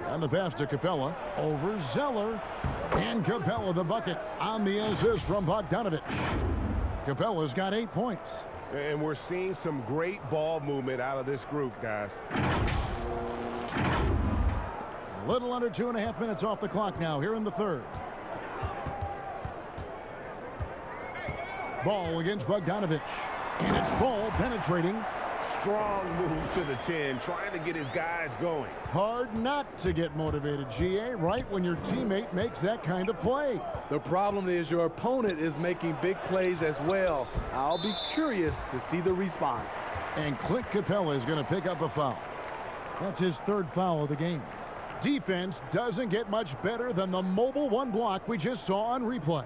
And the pass to Capella. Over Zeller. And Capella the bucket on the assist from Bogdanovich. Capella's got 8 points. And we're seeing some great ball movement out of this group, guys. A little under 2.5 minutes off the clock now here in the third. Ball against Bogdanovich. And it's ball penetrating. Strong move to the 10, trying to get his guys going. Hard not to get motivated, GA, right when your teammate makes that kind of play. The problem is your opponent is making big plays as well. I'll be curious to see the response. And Clint Capella is going to pick up a foul. That's his third foul of the game. Defense doesn't get much better than the mobile one block we just saw on replay.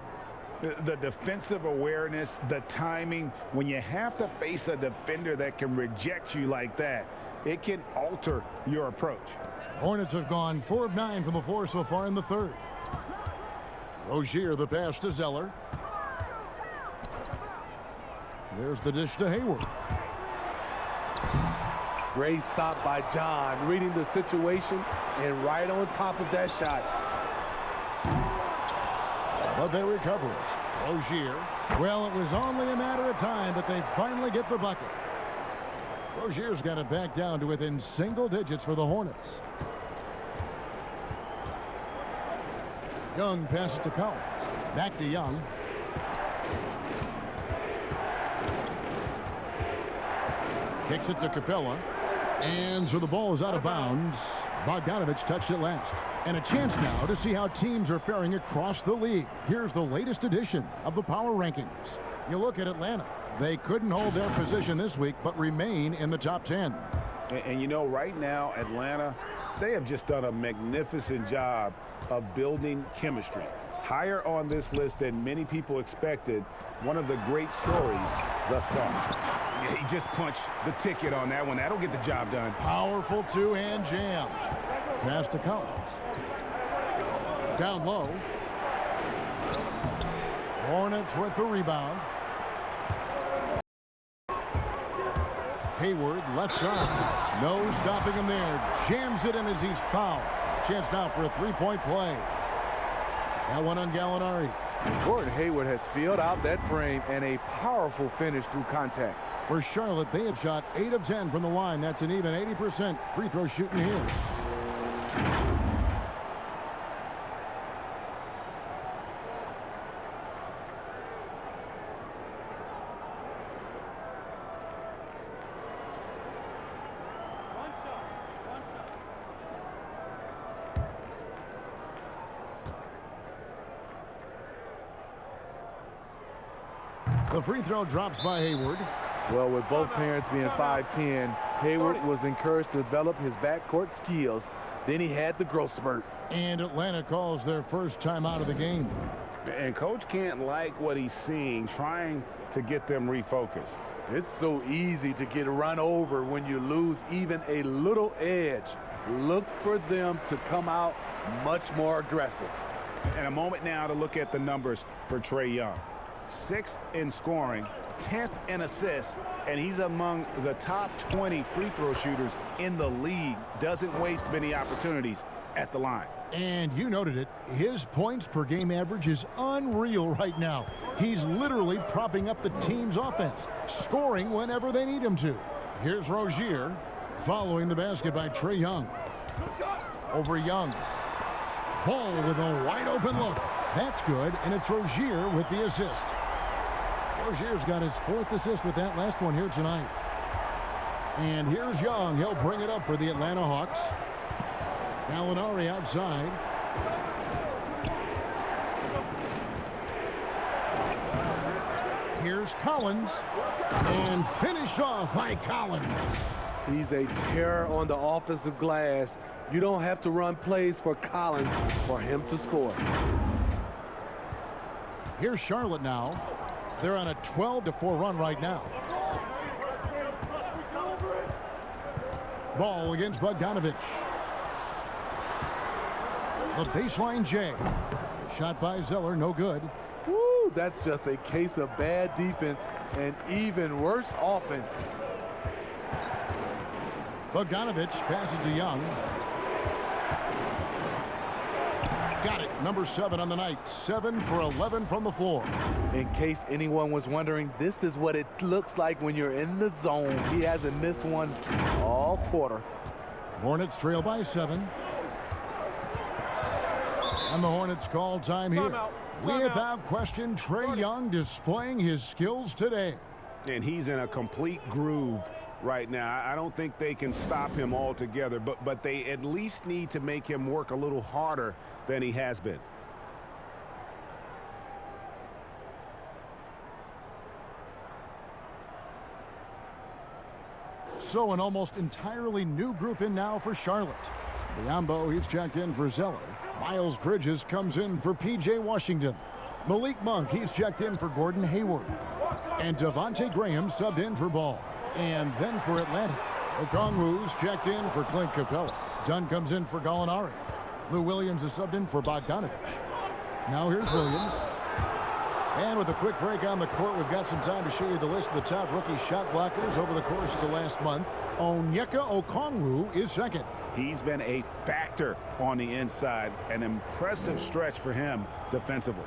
The defensive awareness, the timing, when you have to face a defender that can reject you like that, it can alter your approach. Hornets have gone 4 of 9 from the floor so far in the third. Rozier the pass to Zeller. There's the dish to Hayward. Great stop by John, reading the situation and right on top of that shot. But they recover it. Rozier. Well, it was only a matter of time, but they finally get the bucket. Rozier's got it back down to within single digits for the Hornets. Young passes to Collins. Back to Young. Kicks it to Capella. And so the ball is out of bounds. Bogdanovich touched it last. And a chance now to see how teams are faring across the league. Here's the latest edition of the Power Rankings. You look at Atlanta. They couldn't hold their position this week, but remain in the top 10. And you know, right now, Atlanta, they have just done a magnificent job of building chemistry. Higher on this list than many people expected. One of the great stories thus far. He just punched the ticket on that one. That'll get the job done. Powerful two-hand jam. Pass to Collins. Down low. Hornets with the rebound. Hayward, left side. No stopping him there. Jams it in as he's fouled. Chance now for a three-point play. That one on Gallinari. Gordon Hayward has filled out that frame and a powerful finish through contact. For Charlotte, they have shot 8 of 10 from the line. That's an even 80% free throw shooting here. The free throw drops by Hayward. Well, with both parents being 5'10", Hayward was encouraged to develop his backcourt skills. Then he had the growth spurt. And Atlanta calls their first time out of the game. And coach can't like what he's seeing, trying to get them refocused. It's so easy to get run over when you lose even a little edge. Look for them to come out much more aggressive. And a moment now to look at the numbers for Trae Young. 6th in scoring, 10th in assists, and he's among the top 20 free throw shooters in the league. Doesn't waste many opportunities at the line. And you noted it, his points per game average is unreal right now. He's literally propping up the team's offense, scoring whenever they need him to. Here's Rozier, following the basket by Trey Young. Over Young. Ball with a wide open look. That's good, and it's Rozier with the assist. Rozier's got his 4th assist with that last one here tonight. And here's Young. He'll bring it up for the Atlanta Hawks. Gallinari outside. Here's Collins. And finished off by Collins. He's a terror on the offensive glass. You don't have to run plays for Collins for him to score. Here's Charlotte now. They're on a 12-4 run right now. Ball against Bogdanovich. The baseline J. Shot by Zeller, no good. Woo, that's just a case of bad defense and even worse offense. Bogdanovich passes to Young. Got it. Number 7 on the night. 7 for 11 from the floor. In case anyone was wondering, this is what it looks like when you're in the zone. He hasn't missed one all quarter. Hornets trail by 7. And the Hornets call time here. Without question, Trey Young displaying his skills today. And he's in a complete groove right now. I don't think they can stop him altogether, but they at least need to make him work a little harder than he has been. So an almost entirely new group in now for Charlotte. Biombo, he's checked in for Zeller. Miles Bridges comes in for P.J. Washington. Malik Monk, he's checked in for Gordon Hayward. And Devontae Graham subbed in for Ball. And then for Atlanta, Okongwu's checked in for Clint Capella. Dunn comes in for Gallinari. Lou Williams is subbed in for Bogdanovich. Now here's Williams. And with a quick break on the court, we've got some time to show you the list of the top rookie shot blockers over the course of the last month. Onyeka Okongwu is second. He's been a factor on the inside. An impressive stretch for him defensively.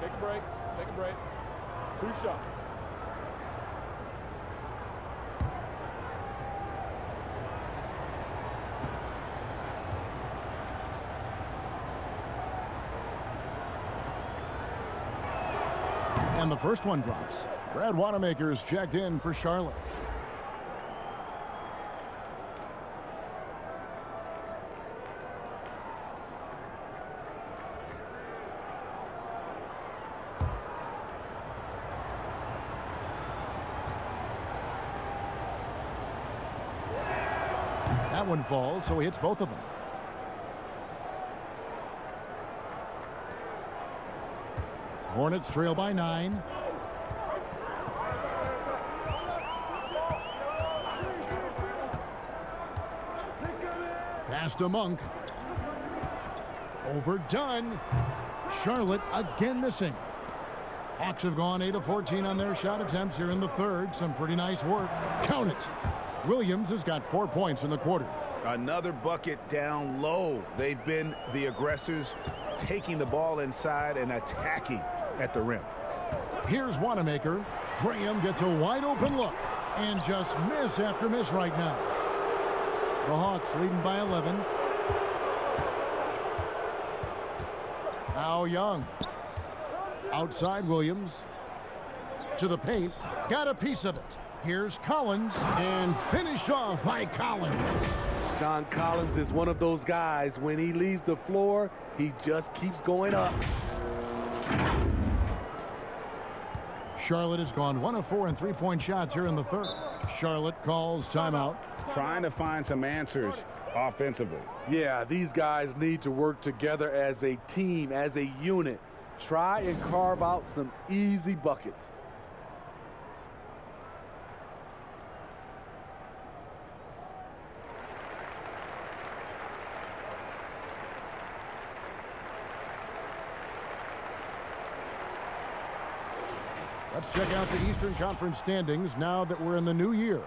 Take a break. Take a break. 2 shots. And the first one drops. Brad Wanamaker's checked in for Charlotte. That one falls, so he hits both of them. Hornets trail by 9. Pass to Monk. Overdone. Charlotte again missing. Hawks have gone 8 of 14 on their shot attempts here in the third. Some pretty nice work. Count it. Williams has got 4 points in the quarter. Another bucket down low. They've been the aggressors, taking the ball inside and attacking at the rim. Here's Wanamaker. Graham gets a wide open look and just miss after miss right now. The Hawks leading by 11. Now Young. Outside Williams. To the paint. Got a piece of it. Here's Collins and finished off by Collins. John Collins is one of those guys. When he leaves the floor, he just keeps going up. Charlotte has gone 1 of 4 in three-point shots here in the third. Charlotte calls timeout. Trying to find some answers offensively. Yeah, these guys need to work together as a team, as a unit. Try and carve out some easy buckets. Let's check out the Eastern Conference standings now that we're in the new year.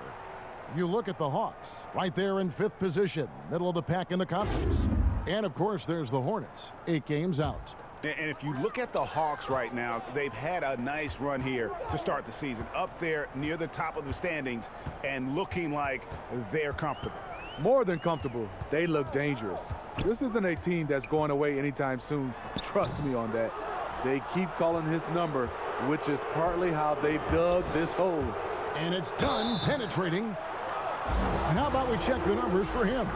You look at the Hawks, right there in 5th position, middle of the pack in the conference. And, of course, there's the Hornets, 8 games out. And if you look at the Hawks right now, they've had a nice run here to start the season. Up there near the top of the standings and looking like they're comfortable. More than comfortable. They look dangerous. This isn't a team that's going away anytime soon. Trust me on that. They keep calling his number, which is partly how they dug this hole. And it's done penetrating. And how about we check the numbers for him?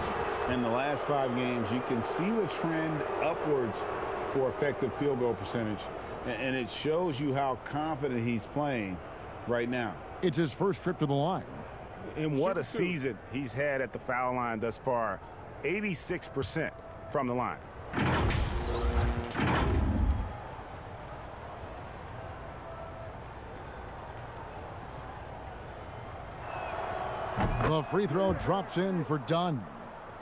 In the last 5 games, you can see the trend upwards for effective field goal percentage. And it shows you how confident he's playing right now. It's his first trip to the line. And what a season he's had at the foul line thus far. 86% from the line. The free throw drops in for Dunn.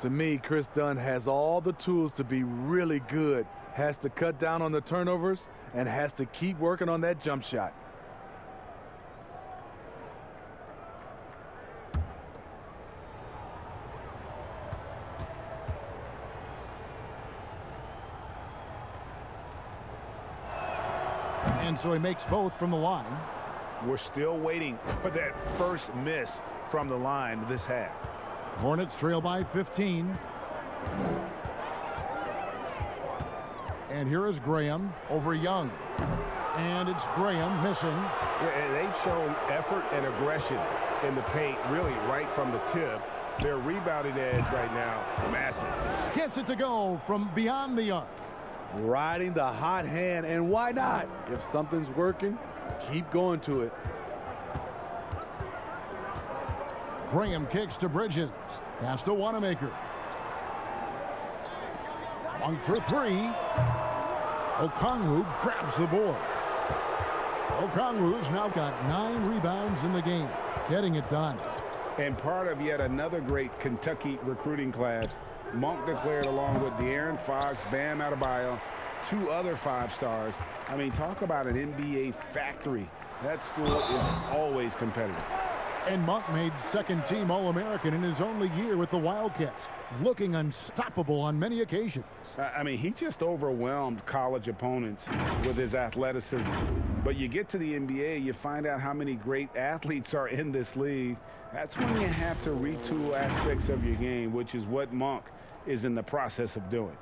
To me, Chris Dunn has all the tools to be really good. Has to cut down on the turnovers and has to keep working on that jump shot. And so he makes both from the line. We're still waiting for that first miss from the line this half. Hornets trail by 15. And here is Graham over Young. And it's Graham missing. Yeah, they've shown effort and aggression in the paint, really right from the tip. Their rebounding edge right now, massive. Gets it to go from beyond the arc. Riding the hot hand, and why not? If something's working, keep going to it. Graham kicks to Bridges. Pass to Wanamaker. 1 for 3. Okongwu grabs the board. Okongwu's now got 9 rebounds in the game, getting it done. And part of yet another great Kentucky recruiting class, Monk declared along with De'Aaron Fox, Bam Adebayo, 2 other 5-stars. I mean, talk about an NBA factory. That school is always competitive. And Monk made second-team All-American in his only year with the Wildcats, looking unstoppable on many occasions. I mean, he just overwhelmed college opponents with his athleticism. But you get to the NBA, you find out how many great athletes are in this league. That's when you have to retool aspects of your game, which is what Monk is in the process of doing.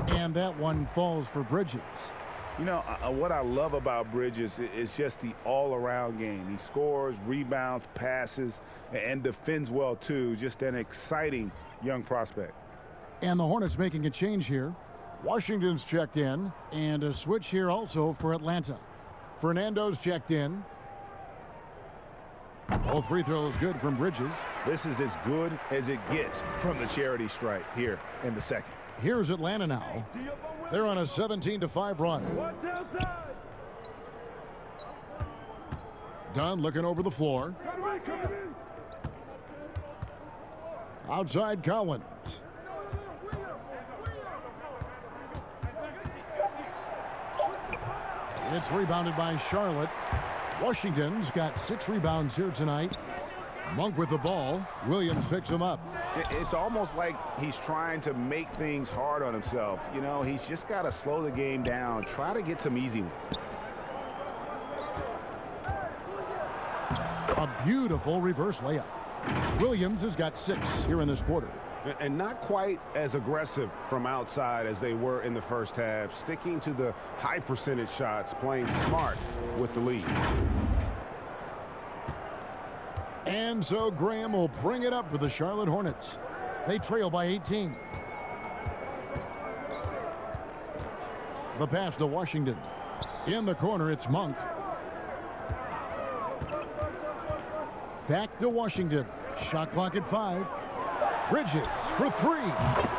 And that one falls for Bridges. You know, what I love about Bridges is just the all-around game. He scores, rebounds, passes, and defends well, too. Just an exciting young prospect. And the Hornets making a change here. Washington's checked in, and a switch here also for Atlanta. Fernando's checked in. Both free throws good from Bridges. This is as good as it gets from the charity stripe here in the second. Here's Atlanta now. They're on a 17-5 run. Dunn looking over the floor. Outside Collins. It's rebounded by Charlotte. Washington's got 6 rebounds here tonight. Monk with the ball. Williams picks him up. It's almost like he's trying to make things hard on himself. You know, he's just got to slow the game down. Try to get some easy ones. A beautiful reverse layup. Williams has got 6 here in this quarter. And not quite as aggressive from outside as they were in the first half. Sticking to the high percentage shots, playing smart with the lead. And so Graham will bring it up for the Charlotte Hornets. They trail by 18. The pass to Washington. In the corner, it's Monk. Back to Washington. Shot clock at 5. Bridges for 3.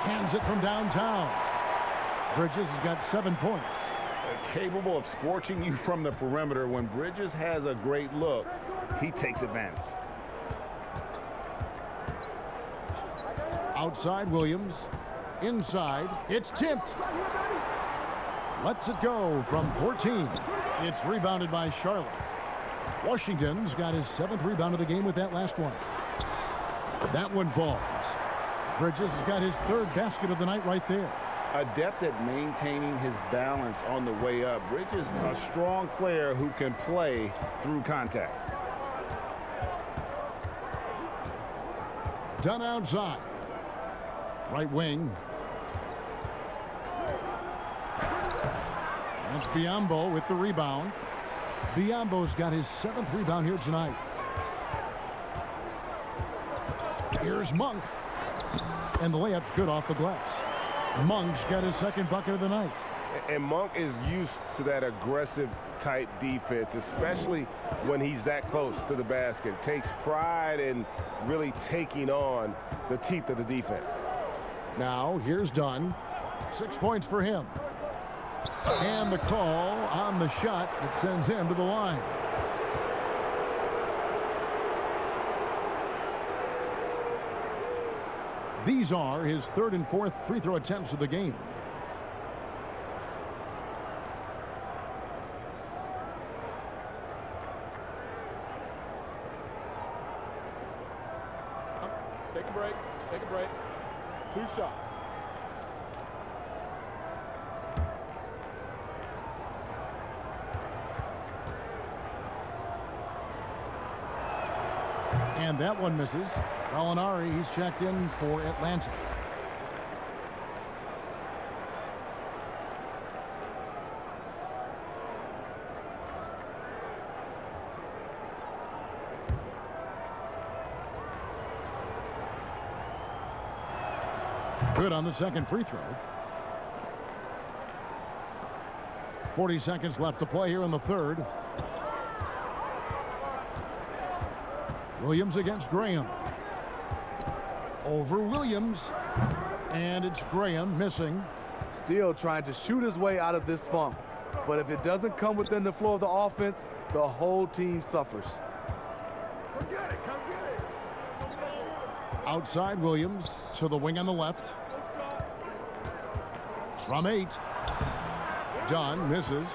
Cans it from downtown. Bridges has got 7 points. capable of scorching you from the perimeter. When Bridges has a great look, he takes advantage. Outside Williams. Inside. It's tipped. Lets it go from 14. It's rebounded by Charlotte. Washington's got his 7th rebound of the game with that last one. That one falls. Bridges has got his 3rd basket of the night right there. Adept at maintaining his balance on the way up. Bridges, a strong player who can play through contact. Done outside. Right wing. That's Biyombo with the rebound. Biyombo's got his 7th rebound here tonight. Here's Monk. And the layup's good off the glass. Monk's got his 2nd bucket of the night. And Monk is used to that aggressive type defense, especially when he's that close to the basket. Takes pride in really taking on the teeth of the defense. Now, here's Dunn. 6 points for him. And the call on the shot that sends him to the line. These are his 3rd and 4th free throw attempts of the game. Take a break. Take a break. 2 shots. And that one misses. Gallinari, he's checked in for Atlanta. Good on the 2nd free throw. 40 seconds left to play here in the 3rd. Williams against Graham. Over Williams. And it's Graham missing. Still trying to shoot his way out of this funk. But if it doesn't come within the flow of the offense, the whole team suffers. Come get it. Come get it. Outside Williams to the wing on the left. From 8. Dunn misses.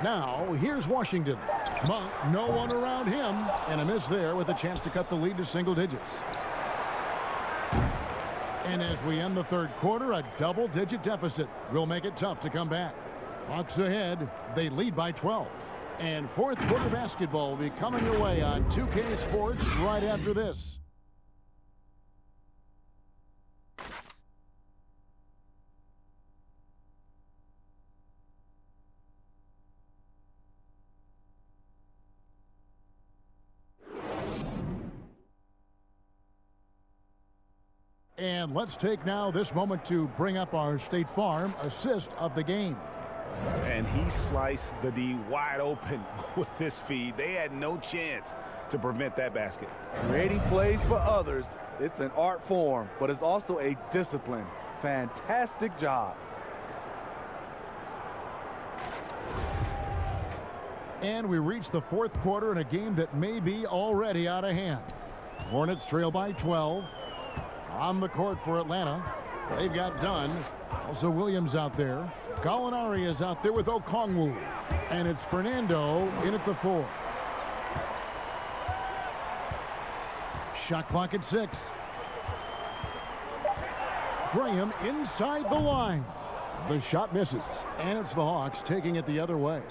Now, here's Washington. Monk, no one around him, and a miss there with a chance to cut the lead to single digits. And as we end the 3rd quarter, a double-digit deficit will make it tough to come back. Hawks ahead. They lead by 12. And 4th quarter basketball will be coming your way on 2K Sports right after this. And let's take now this moment to bring up our State Farm assist of the game. And he sliced the D wide open with this feed. They had no chance to prevent that basket. Creating plays for others, it's an art form, but it's also a discipline. Fantastic job. And we reach the 4th quarter in a game that may be already out of hand. Hornets trail by 12. On the court for Atlanta. They've got Dunn. Also Williams out there. Gallinari is out there with Okongwu. And it's Fernando in at the 4. Shot clock at 6. Graham inside the line. The shot misses. And it's the Hawks taking it the other way.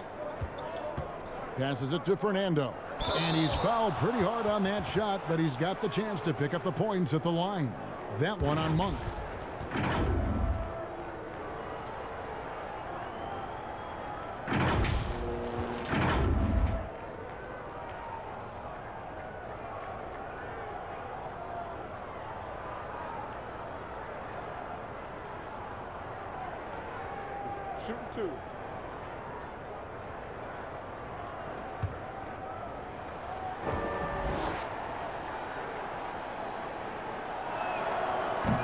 Passes it to Fernando. And he's fouled pretty hard on that shot, but he's got the chance to pick up the points at the line. That one on Monk. Shooting 2.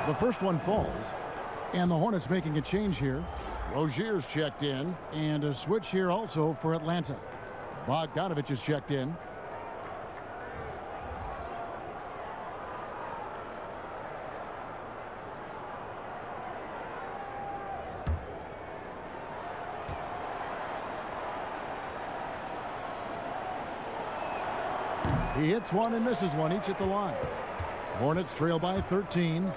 The first one falls. And the Hornets making a change here. Rozier's checked in, and a switch here also for Atlanta. Bogdanovich is checked in. He hits one and misses one, each at the line. Hornets trail by 13.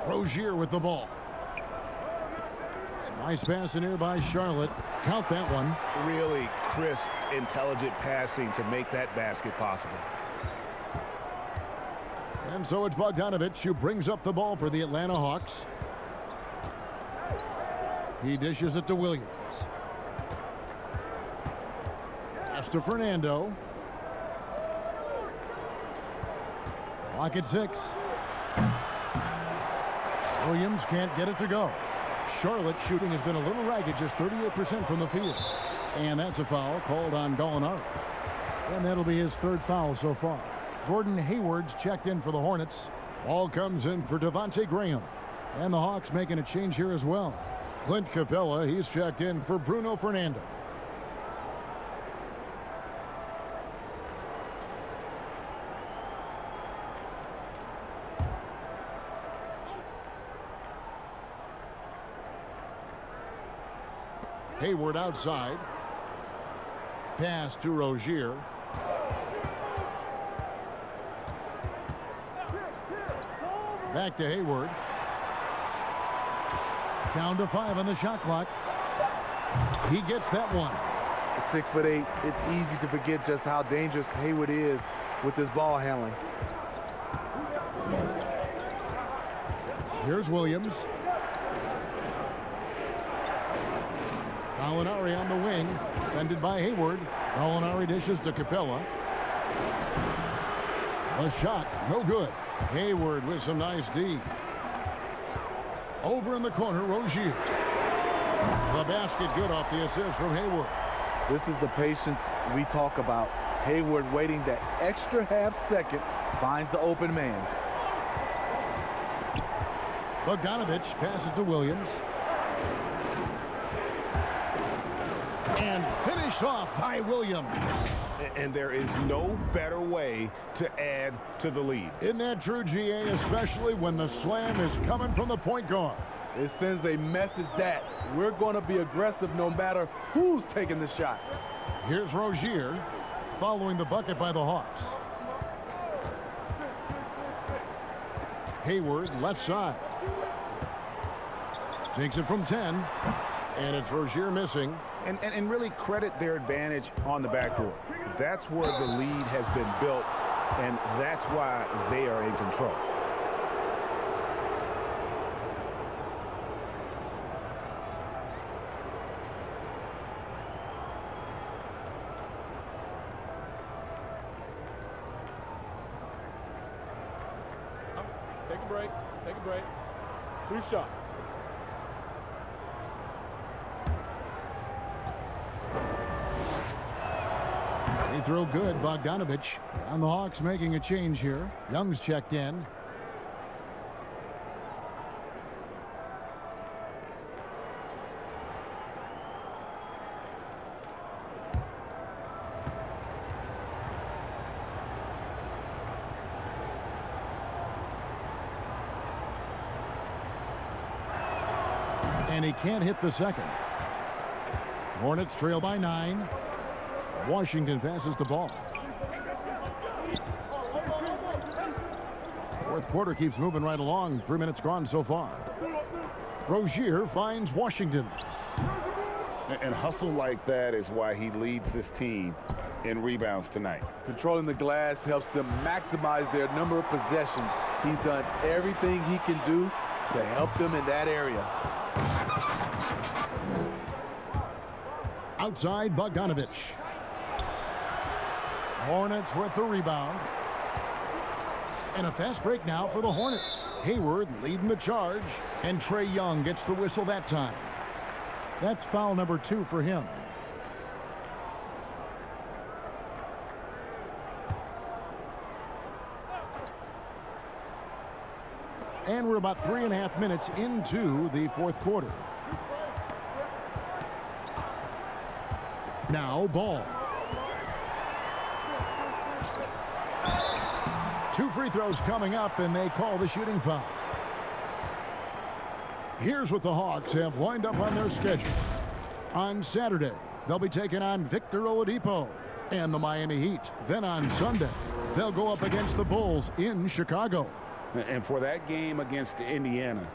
Rozier with the ball. Some nice passing here by Charlotte. Count that one. Really crisp, intelligent passing to make that basket possible. And so it's Bogdanovich who brings up the ball for the Atlanta Hawks. He dishes it to Williams. Pass to Fernando. Clock at 6. Williams can't get it to go. Charlotte's shooting has been a little ragged, just 38% from the field. And that's a foul called on Gallinari. And that'll be his 3rd foul so far. Gordon Hayward's checked in for the Hornets. Ball comes in for Devontae Graham. And the Hawks making a change here as well. Clint Capella, he's checked in for Bruno Fernando. Hayward outside. Pass to Rozier. Back to Hayward. Down to 5 on the shot clock. He gets that one. 6'8". It's easy to forget just how dangerous Hayward is with his ball handling. Here's Williams. Gallinari on the wing, defended by Hayward. Gallinari dishes to Capella. A shot, no good. Hayward with some nice D. Over in the corner, Rozier. The basket good off the assist from Hayward. This is the patience we talk about. Hayward waiting that extra half second, finds the open man. Bogdanovich passes to Williams. And finished off by Williams. And there is no better way to add to the lead. Isn't that true, GA, especially when the slam is coming from the point guard? It sends a message that we're going to be aggressive no matter who's taking the shot. Here's Rozier following the bucket by the Hawks. Hayward left side. Takes it from 10. And it's Rozier missing. And really credit their advantage on the backboard. That's where the lead has been built, and that's why they are in control. Take a break. Take a break. 2 shots. Free throw good. Bogdanovich. And the Hawks making a change here. Young's checked in. And he can't hit the second. Hornets trail by 9. Washington passes the ball. 4th quarter keeps moving right along. 3 minutes gone so far. Rozier finds Washington. And hustle like that is why he leads this team in rebounds tonight. Controlling the glass helps them maximize their number of possessions. He's done everything he can do to help them in that area. Outside, Bogdanovich. Hornets with the rebound. And a fast break now for the Hornets. Hayward leading the charge. And Trae Young gets the whistle that time. That's foul number 2 for him. And we're about 3.5 minutes into the fourth quarter. Now ball. 2 free throws coming up, and they call the shooting foul. Here's what the Hawks have lined up on their schedule. On Saturday, they'll be taking on Victor Oladipo and the Miami Heat. Then on Sunday, they'll go up against the Bulls in Chicago. And for that game against Indiana,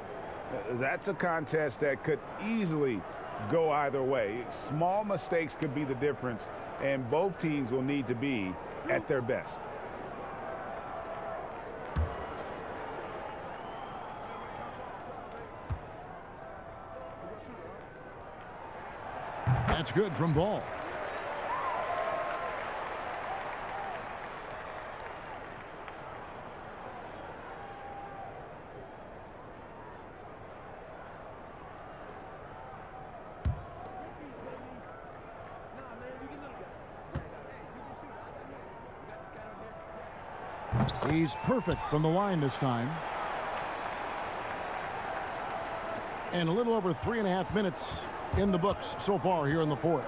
that's a contest that could easily go either way. Small mistakes could be the difference, and both teams will need to be at their best. That's good from Ball. He's perfect from the line this time. And a little over 3.5 minutes in the books so far here in the fourth.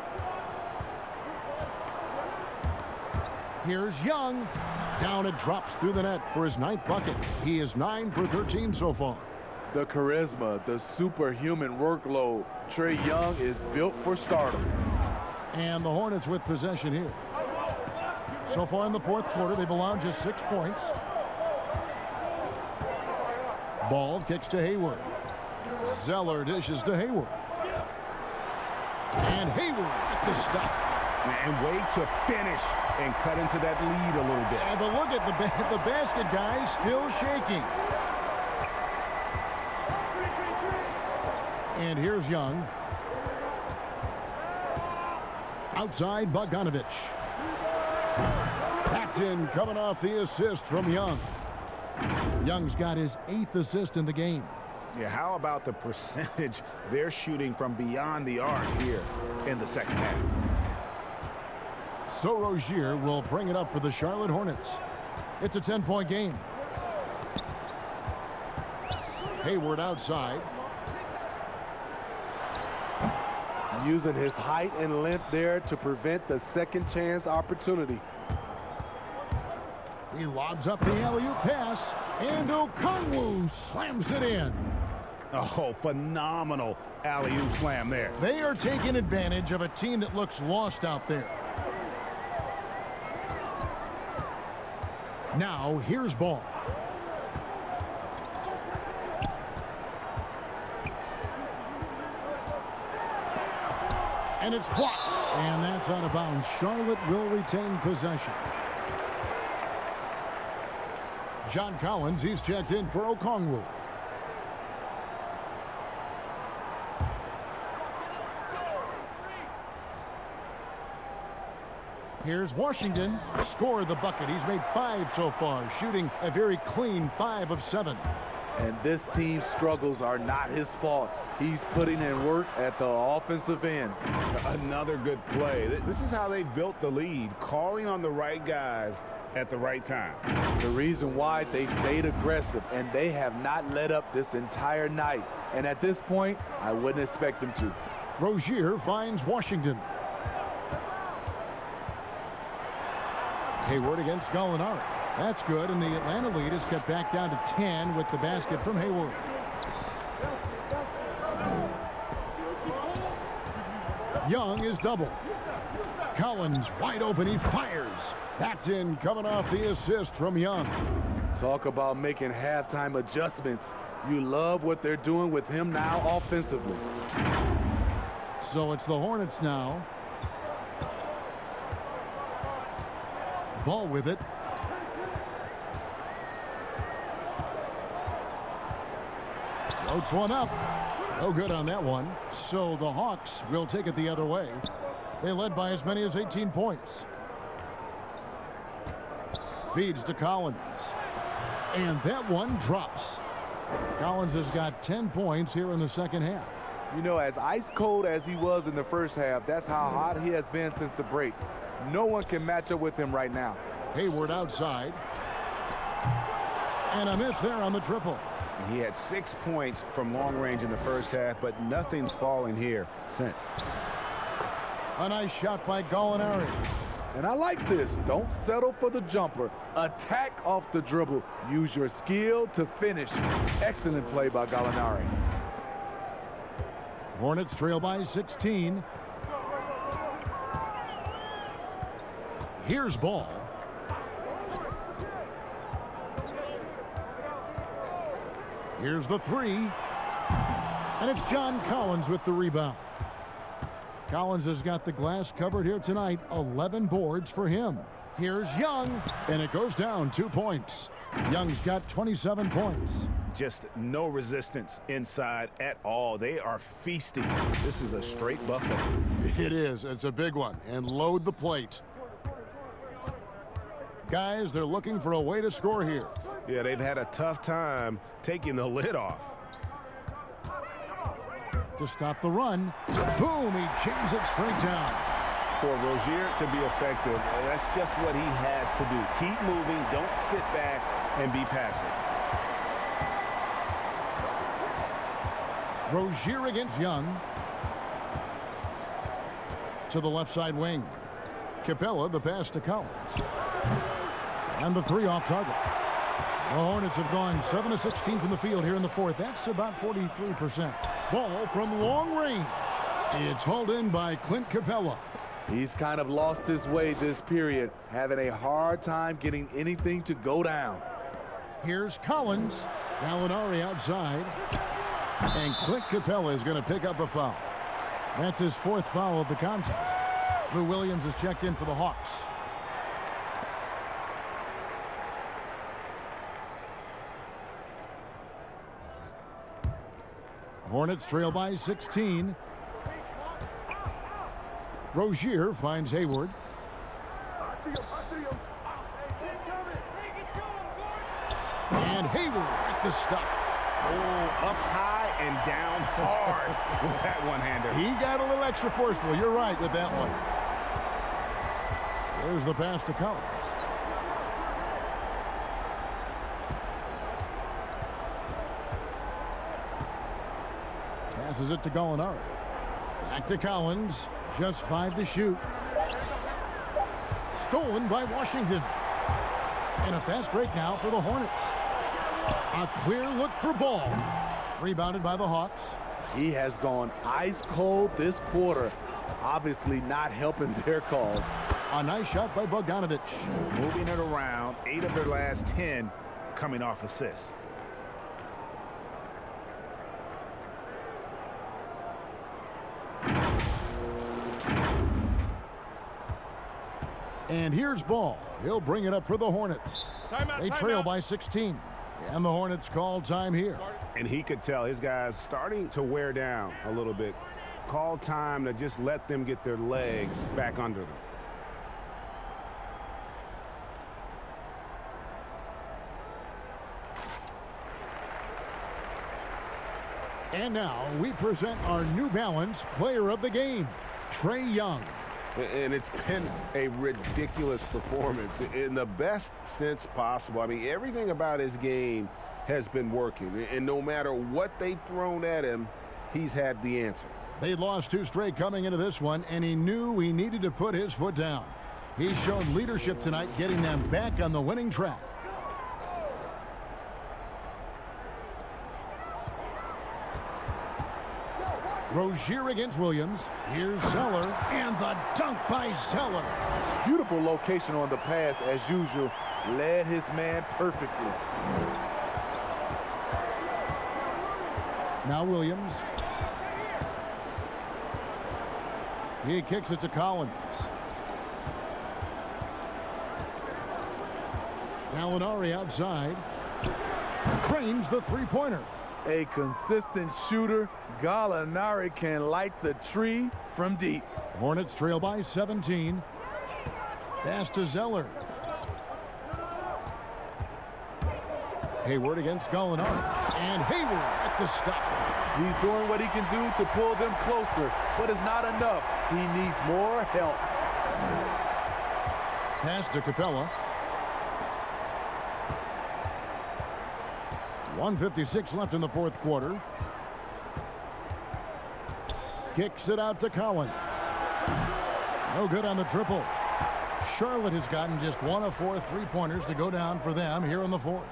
Here's Young. Down it drops through the net for his 9th bucket. He is 9 for 13 so far. The charisma, the superhuman workload. Trae Young is built for stardom. And the Hornets with possession here. So far in the fourth quarter, they've allowed just 6 points. Ball kicks to Hayward. Zeller dishes to Hayward. And Hayward at the stuff. And wait to finish and cut into that lead a little bit. And but look at the basket guy still shaking. And here's Young. Outside Bogdanovich. That's in, coming off the assist from Young. Young's got his 8th assist in the game. Yeah, how about the percentage they're shooting from beyond the arc here in the second half? So Rozier will bring it up for the Charlotte Hornets. It's a 10-point game. Hayward outside. Using his height and length there to prevent the second chance opportunity. He lobs up the alley-oop pass, and Okongwu slams it in. Oh, phenomenal alley-oop slam there. They are taking advantage of a team that looks lost out there. Now, here's Ball. And it's blocked. And that's out of bounds. Charlotte will retain possession. John Collins, he's checked in for Okongwu. Here's Washington. Scored the bucket. He's made 5 so far, shooting a very clean 5 of 7. And this team's struggles are not his fault. He's putting in work at the offensive end. Another good play. This is how they built the lead, calling on the right guys at the right time. The reason why they stayed aggressive, and they have not let up this entire night. And at this point, I wouldn't expect them to. Rozier finds Washington. Hayward against Gallinari. That's good, and the Atlanta lead is cut back down to 10 with the basket from Hayward. Young is double. Collins wide open. He fires. That's in, coming off the assist from Young. Talk about making halftime adjustments. You love what they're doing with him now offensively. So it's the Hornets now. Ball with it. Floats one up. No good on that one. So the Hawks will take it the other way. They led by as many as 18 points. Feeds to Collins. And that one drops. Collins has got 10 points here in the second half. You know, as ice cold as he was in the first half, that's how hot he has been since the break. No one can match up with him right now. Hayward outside. And a miss there on the triple. He had 6 points from long range in the first half, but nothing's falling here since. A nice shot by Gallinari. And I like this. Don't settle for the jumper. Attack off the dribble. Use your skill to finish. Excellent play by Gallinari. Hornets trail by 16. Here's ball. Here's the three. And it's John Collins with the rebound. Collins has got the glass covered here tonight. 11 boards for him. Here's Young, and it goes down 2 points. Young's got 27 points. Just no resistance inside at all. They are feasting. This is a straight buffet. It is. It's a big one. And load the plate. Guys, they're looking for a way to score here. Yeah, they've had a tough time taking the lid off. To stop the run. Boom, he jams it straight down. For Rozier to be effective, that's just what he has to do. Keep moving, don't sit back and be passive. Rozier against Young. To the left side wing. Capella, the pass to Collins. And the three off target. The Hornets have gone 7 of 16 from the field here in the fourth. That's about 43%. Ball from long range. It's hauled in by Clint Capella. He's kind of lost his way this period, having a hard time getting anything to go down. Here's Collins. Gallinari outside. And Clint Capella is going to pick up a foul. That's his fourth foul of the contest. Lou Williams has checked in for the Hawks. Hornets trail by 16. Rozier finds Hayward. And Hayward at the stuff. Oh, up high and down hard with that one-hander. He got a little extra forceful. You're right with that one. There's the pass to Collins. Passes it to Gallinari. Back to Collins. Just 5 to shoot. Stolen by Washington. And a fast break now for the Hornets. A clear look for ball. Rebounded by the Hawks. He has gone ice cold this quarter. Obviously not helping their cause. A nice shot by Bogdanovic. Moving it around. 8 of their last 10 coming off assists. And here's ball. He'll bring it up for the Hornets. They trail by 16. And the Hornets call time here. And he could tell his guys starting to wear down a little bit. Call time to just let them get their legs back under them. And now we present our New Balance Player of the Game, Trae Young. And it's been a ridiculous performance in the best sense possible. I mean, everything about his game has been working. And no matter what they've thrown at him, he's had the answer. They'd lost 2 straight coming into this one, and he knew he needed to put his foot down. He's shown leadership tonight, getting them back on the winning track. Rozier against Williams. Here's Zeller, and the dunk by Zeller. Beautiful location on the pass as usual. Led his man perfectly. Now Williams. He kicks it to Collins. Gallinari outside. Cranes the three-pointer. A consistent shooter. Gallinari can light the tree from deep. Hornets trail by 17. Pass to Zeller. Hayward against Gallinari. And Hayward at the stuff. He's doing what he can do to pull them closer, but it's not enough. He needs more help. Pass to Capella. 1:56 left in the fourth quarter. Kicks it out to Collins. No good on the triple. Charlotte has gotten just 1 of 4 3-pointers to go down for them here in the fourth.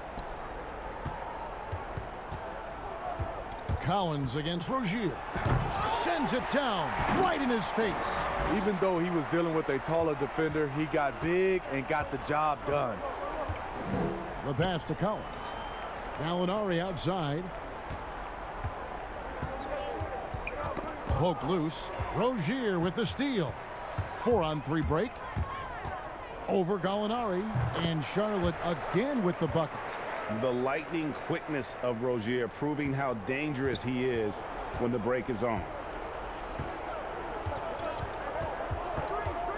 Collins against Rozier. Sends it down right in his face. Even though he was dealing with a taller defender, he got big and got the job done. The pass to Collins. Gallinari outside. Poked loose. Rozier with the steal. 4-on-3 break. Over Gallinari. And Charlotte again with the bucket. The lightning quickness of Rozier proving how dangerous he is when the break is on.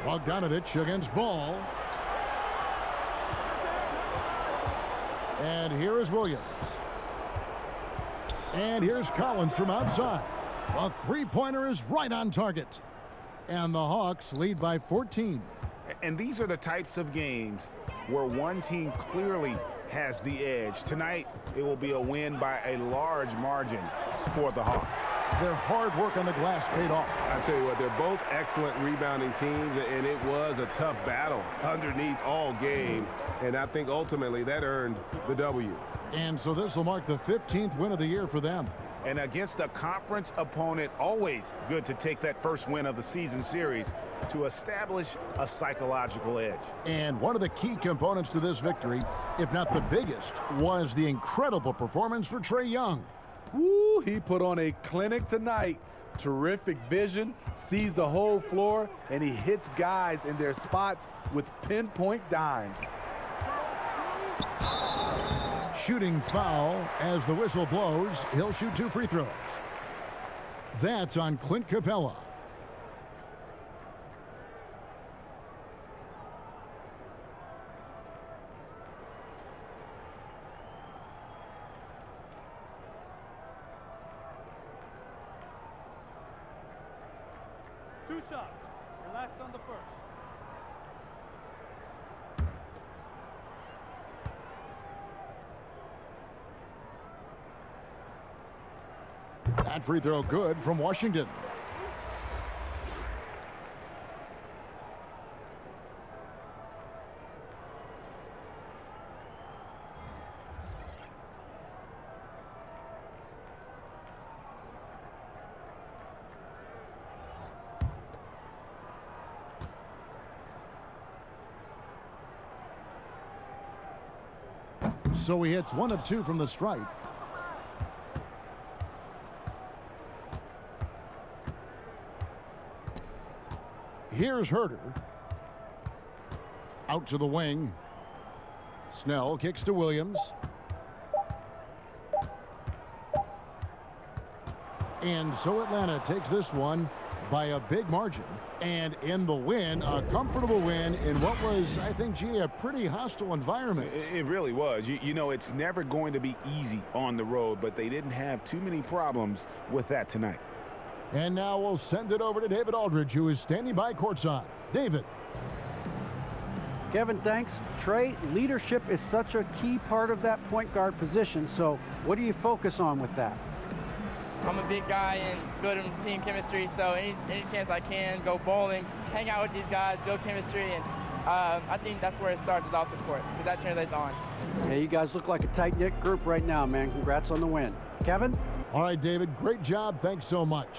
Bogdanovich against Ball. And here is Williams. And here's Collins from outside. A three-pointer is right on target. And the Hawks lead by 14. And these are the types of games where one team clearly has the edge. Tonight, it will be a win by a large margin for the Hawks. Their hard work on the glass paid off. I tell you what, they're both excellent rebounding teams, and it was a tough battle underneath all game. And I think ultimately that earned the W. And so this will mark the 15th win of the year for them. And against a conference opponent, always good to take that first win of the season series to establish a psychological edge. And one of the key components to this victory, if not the biggest, was the incredible performance for Trae Young. Woo, he put on a clinic tonight. Terrific vision, sees the whole floor, and he hits guys in their spots with pinpoint dimes. Shooting foul as the whistle blows. He'll shoot 2 free throws. That's on Clint Capella. Two shots. Relax on the first. That free throw good from Washington. So he hits 1 of 2 from the stripe. Here's Herter. Out to the wing. Snell kicks to Williams. And so Atlanta takes this one by a big margin. And in the win, a comfortable win in what was, I think, G, a pretty hostile environment. It really was. You know, it's never going to be easy on the road, but they didn't have too many problems with that tonight. And now we'll send it over to David Aldridge, who is standing by courtside. David. Kevin, thanks. Trae, leadership is such a key part of that point guard position. So what do you focus on with that? I'm a big guy and good in team chemistry, so any chance I can, go bowling, hang out with these guys, build chemistry, and I think that's where it starts, is off the court, because that translates on. Hey, you guys look like a tight-knit group right now, man. Congrats on the win. Kevin? All right, David, great job. Thanks so much.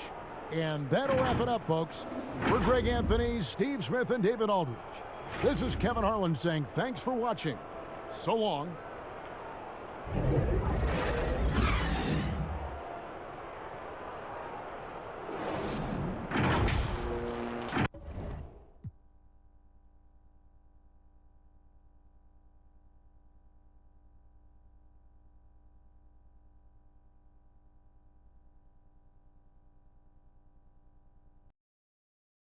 And that'll wrap it up, folks. For Greg Anthony, Steve Smith, and David Aldridge, this is Kevin Harlan saying thanks for watching. So long.